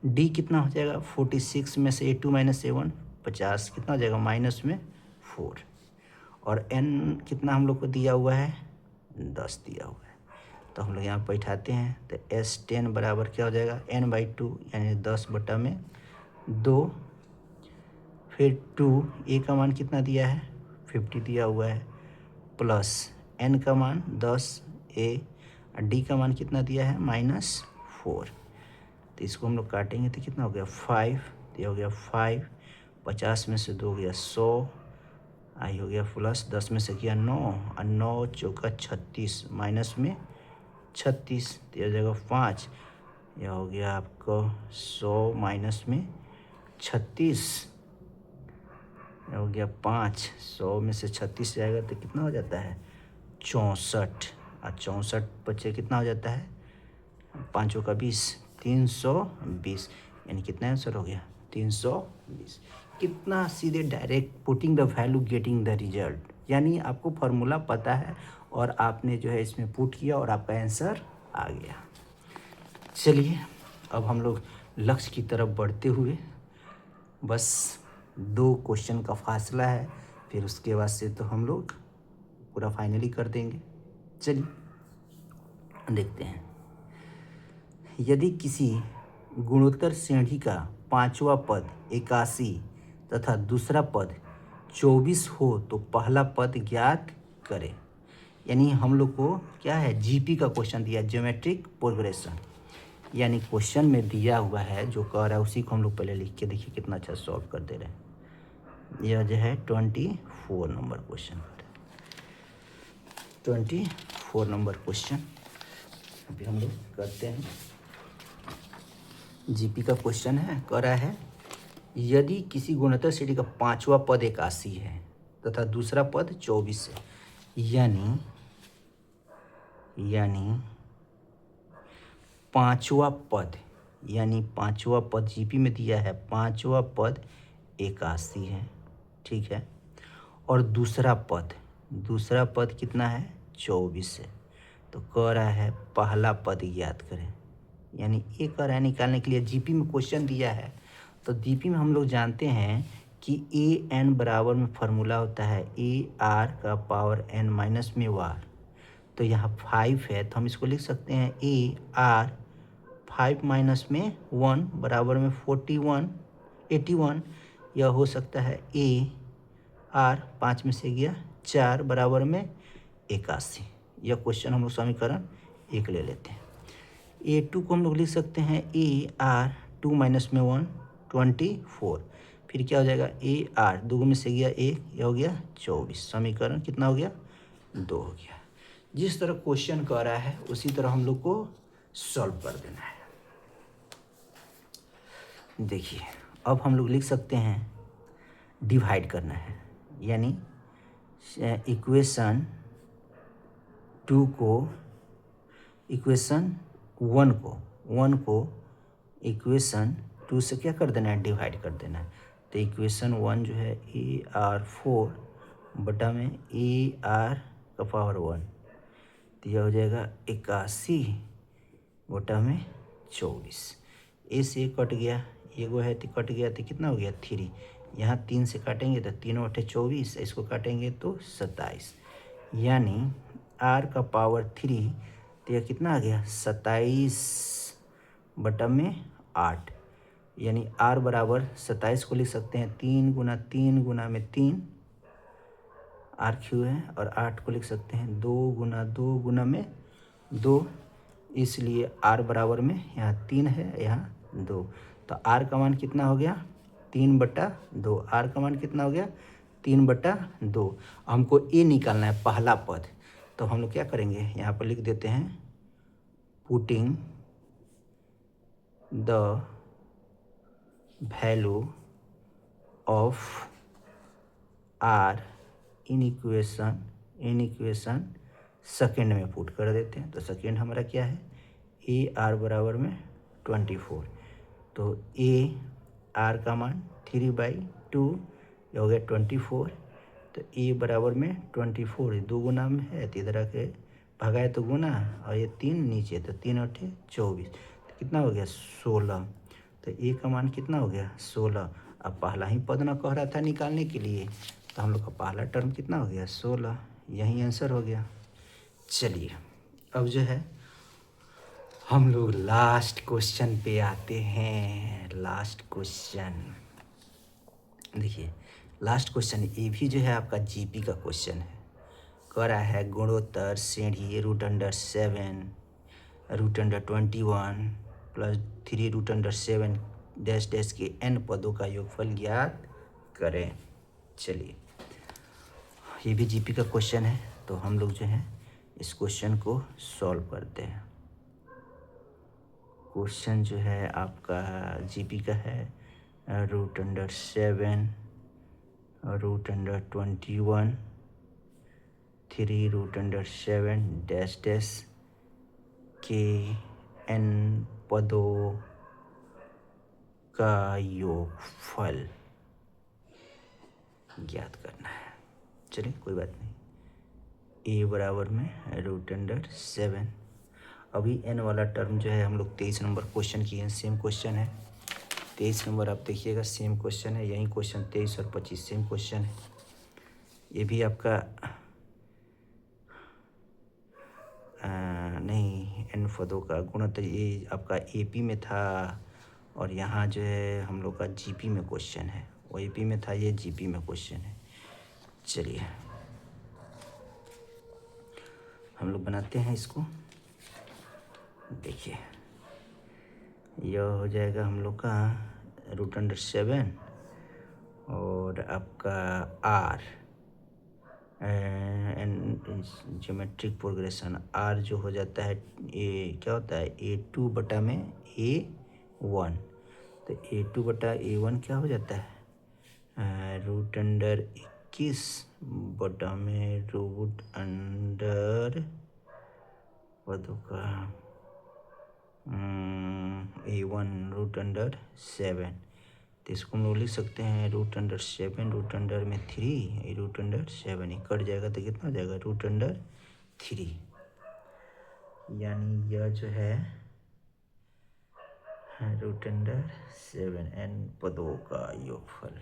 डी कितना हो जाएगा 46 में से A2 - A1 50 कितना हो जाएगा माइनस में 4, और n कितना हम लोग को दिया हुआ है 10 दिया हुआ है। तो हम लोग यहाँ बैठाते हैं तो S10 बराबर क्या हो जाएगा n/2 यानी 10/2, फिर 2 a का मान कितना दिया है 50 दिया हुआ है, प्लस n का मान 10 a और d का मान कितना दिया है -4। तो इसको हम लोग काटेंगे तो कितना हो गया 5, तो ये हो गया 5, 50 में से 2 गया 100, आई हो गया प्लस 10 में से किया 9 और 9 चौका 36 माइनस में 36, तो ये हो जाएगा 5, यह हो गया आपको 100 माइनस में 36, यह हो गया 5, 100 में से 36 जाएगा तो कितना हो जाता है 64, और 64 बच्चे कितना हो जाता है 5 का 20, 320, यानी कितना आंसर हो गया 320। कितना सीधे direct putting the value getting the result, यानी आपको फार्मूला पता है और आपने जो है इसमें पुट किया और आपका आंसर आ गया। चलिए अब हम लोग लक्ष्य की तरफ बढ़ते हुए, बस 2 क्वेश्चन का फासला है, फिर उसके बाद से तो हम लोग पूरा फाइनली कर देंगे। चलिए देखते हैं। यदि किसी गुणोत्तर श्रेणी का 5वां पद 81 तथा दूसरा पद 24 हो तो पहला पद ज्ञात करें। यानी हम लोग को क्या है जीपी का क्वेश्चन दिया, ज्योमेट्रिक प्रोग्रेशन, यानी क्वेश्चन में दिया हुआ है जो कह रहा है उसी को हम लोग पहले लिख के देखिए कितना अच्छा सॉल्व कर दे रहे हैं। यह जो है 24 नंबर क्वेश्चन, 24 नंबर क्वेश्चन अभी हम लोग करते हैं। जीपी का क्वेश्चन है, कह रहा है यदि किसी गुणोत्तर श्रेणी का 5वां पद 81 है तथा दूसरा पद 24 है, यानी पांचवा पद जीपी में दिया है 5वां पद 81 है, ठीक है, और दूसरा पद कितना है 24 है। तो कह रहा है पहला पद ज्ञात करें, यानी ये कह रहा है निकालने के लिए जीपी में क्वेश्चन दिया है। तो जीपी में हम लोग जानते हैं कि ए एन बराबर में फार्मूला होता है ए आर का पावर एन माइनस में वार। तो यहाँ 5 है तो हम इसको लिख सकते हैं ए आर 5 माइनस में 1 बराबर में 81। यह हो सकता है ए आर 5 में से गया 4 बराबर में 81। यह क्वेश्चन हम लोग समीकरण 1 ले लेते हैं। A2 को हम लोग लिख सकते हैं ए आर 2 माइनस में 1 24, फिर क्या हो जाएगा ए आर 2 में से गया 1, यह हो गया 24। समीकरण कितना हो गया 2 हो गया। जिस तरह क्वेश्चन कह रहा है उसी तरह हम लोग को सॉल्व कर देना है। देखिए अब हम लोग लिख सकते हैं डिवाइड करना है, यानी इक्वेशन 1 को इक्वेशन 2 से क्या कर देना है डिवाइड कर देना है। तो इक्वेशन 1 जो है ए आर 4 बटा में ए आर का पावर 1, तो यह हो जाएगा 81 बटा में 24। ए से कट गया, एगो है तो कट गया तो कितना हो गया 3। यहाँ 3 से काटेंगे तो 3 बटे 24, इसको काटेंगे तो 27, यानी आर का पावर 3, तो यह कितना आ गया 27 बटा में 8, यानी आर बराबर 27 को लिख सकते हैं 3 गुना 3 गुना में 3 आर क्यू है, और 8 को लिख सकते हैं 2 गुना 2 गुना में 2, इसलिए आर बराबर में यहाँ 3 है यहाँ 2। तो आर का मान कितना हो गया 3/2। आर का मान कितना हो गया 3/2। हमको ए निकालना है पहला पद, तो हम लोग क्या करेंगे यहाँ पर लिख देते हैं putting the value of r in equation second में पुट कर देते हैं। तो सेकेंड हमारा क्या है ए आर बराबर में 24, तो ए आर का मान 3/2 हो गया 24। तो ए बराबर में 24 2 गुना में है तो इधर आके भगाए तो गुना, और ये 3 नीचे तो 3 × 24, तो कितना हो गया 16। तो ए का मान कितना हो गया 16, अब पहला ही पद ना कह रहा था निकालने के लिए, तो हम लोग का पहला टर्म कितना हो गया 16, यही आंसर हो गया। चलिए अब जो है हम लोग लास्ट क्वेश्चन पे आते हैं। लास्ट क्वेश्चन देखिए, लास्ट क्वेश्चन ये भी जो है आपका जीपी का क्वेश्चन है। कह रहा है गुणोत्तर श्रेणी √7 √21 प्लस 3 √7 डैश डैश के n पदों का योगफल ज्ञात करें। चलिए ये भी जीपी का क्वेश्चन है, तो हम लोग जो है इस क्वेश्चन को सॉल्व करते हैं। क्वेश्चन जो है आपका जीपी का है √7 √21 3 √7 डैश डैश के n पदों का योगफल ज्ञात करना है। चलिए कोई बात नहीं, a बराबर में √7। अभी n वाला टर्म जो है हम लोग 23 नंबर क्वेश्चन किए हैं, सेम क्वेश्चन है। 23 नंबर आप देखिएगा, सेम क्वेश्चन है, यही क्वेश्चन 23 और 25 सेम क्वेश्चन है। ये भी आपका नहीं, n पदों का गुणोत्तर ये आपका एपी में था, और यहाँ जो है हम लोग का जीपी में क्वेश्चन है। वो एपी में था, ये जीपी में क्वेश्चन है। चलिए हम लोग बनाते हैं इसको। देखिए यह हो जाएगा हम लोग का √7 और आपका r ज्योमेट्रिक प्रोग्रेशन r जो हो जाता है ए क्या होता है A2 बटा में A1, तो A2 बटा A1 क्या हो जाता है √21 बटा में √, पदों का A1 √7, तो इसको हम लोग लिख सकते हैं √7 √ में 3 √7 कट जाएगा तो कितना हो जाएगा √3, यानी यह जो है √7 n पदों का योगफल।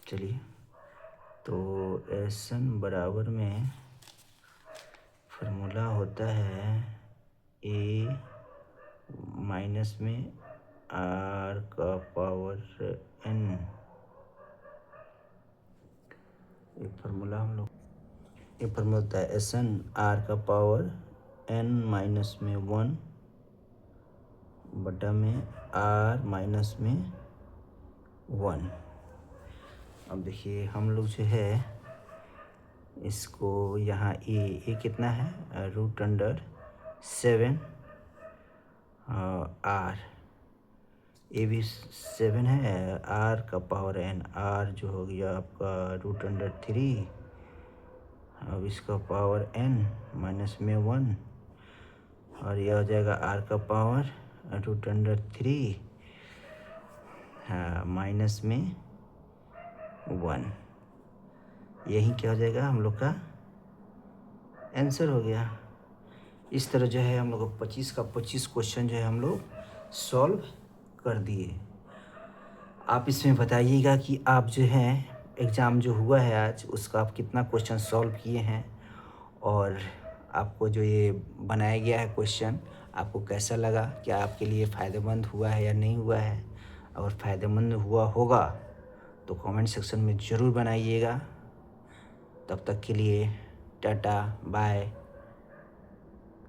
चलिए तो Sn बराबर में फार्मूला होता है a माइनस में r का पावर n। ये फार्मूला हम लोग, ये फार्मूला होता है Sn r का पावर n माइनस में 1 बटा में r माइनस में 1। अब देखिए हम लोग जो है इसको यहाँ ए कितना है √7 r, ए भी 7 है, r का पावर n, r जो हो गया आपका √3, अब इसका पावर n माइनस में 1, और यह हो जाएगा r का पावर √3 माइनस में 1। यही क्या हो जाएगा हम लोग का आंसर हो गया। इस तरह जो है हम लोग 25 का 25 क्वेश्चन जो है हम लोग सॉल्व कर दिए। आप इसमें बताइएगा कि आप जो है एग्ज़ाम जो हुआ है आज उसका आप कितना क्वेश्चन सॉल्व किए हैं, और आपको जो ये बनाया गया है क्वेश्चन आपको कैसा लगा, क्या आपके लिए फ़ायदेमंद हुआ है या नहीं हुआ है। अगर फ़ायदेमंद हुआ होगा तो कमेंट सेक्शन में ज़रूर बनाइएगा। तब तक के लिए टाटा बाय।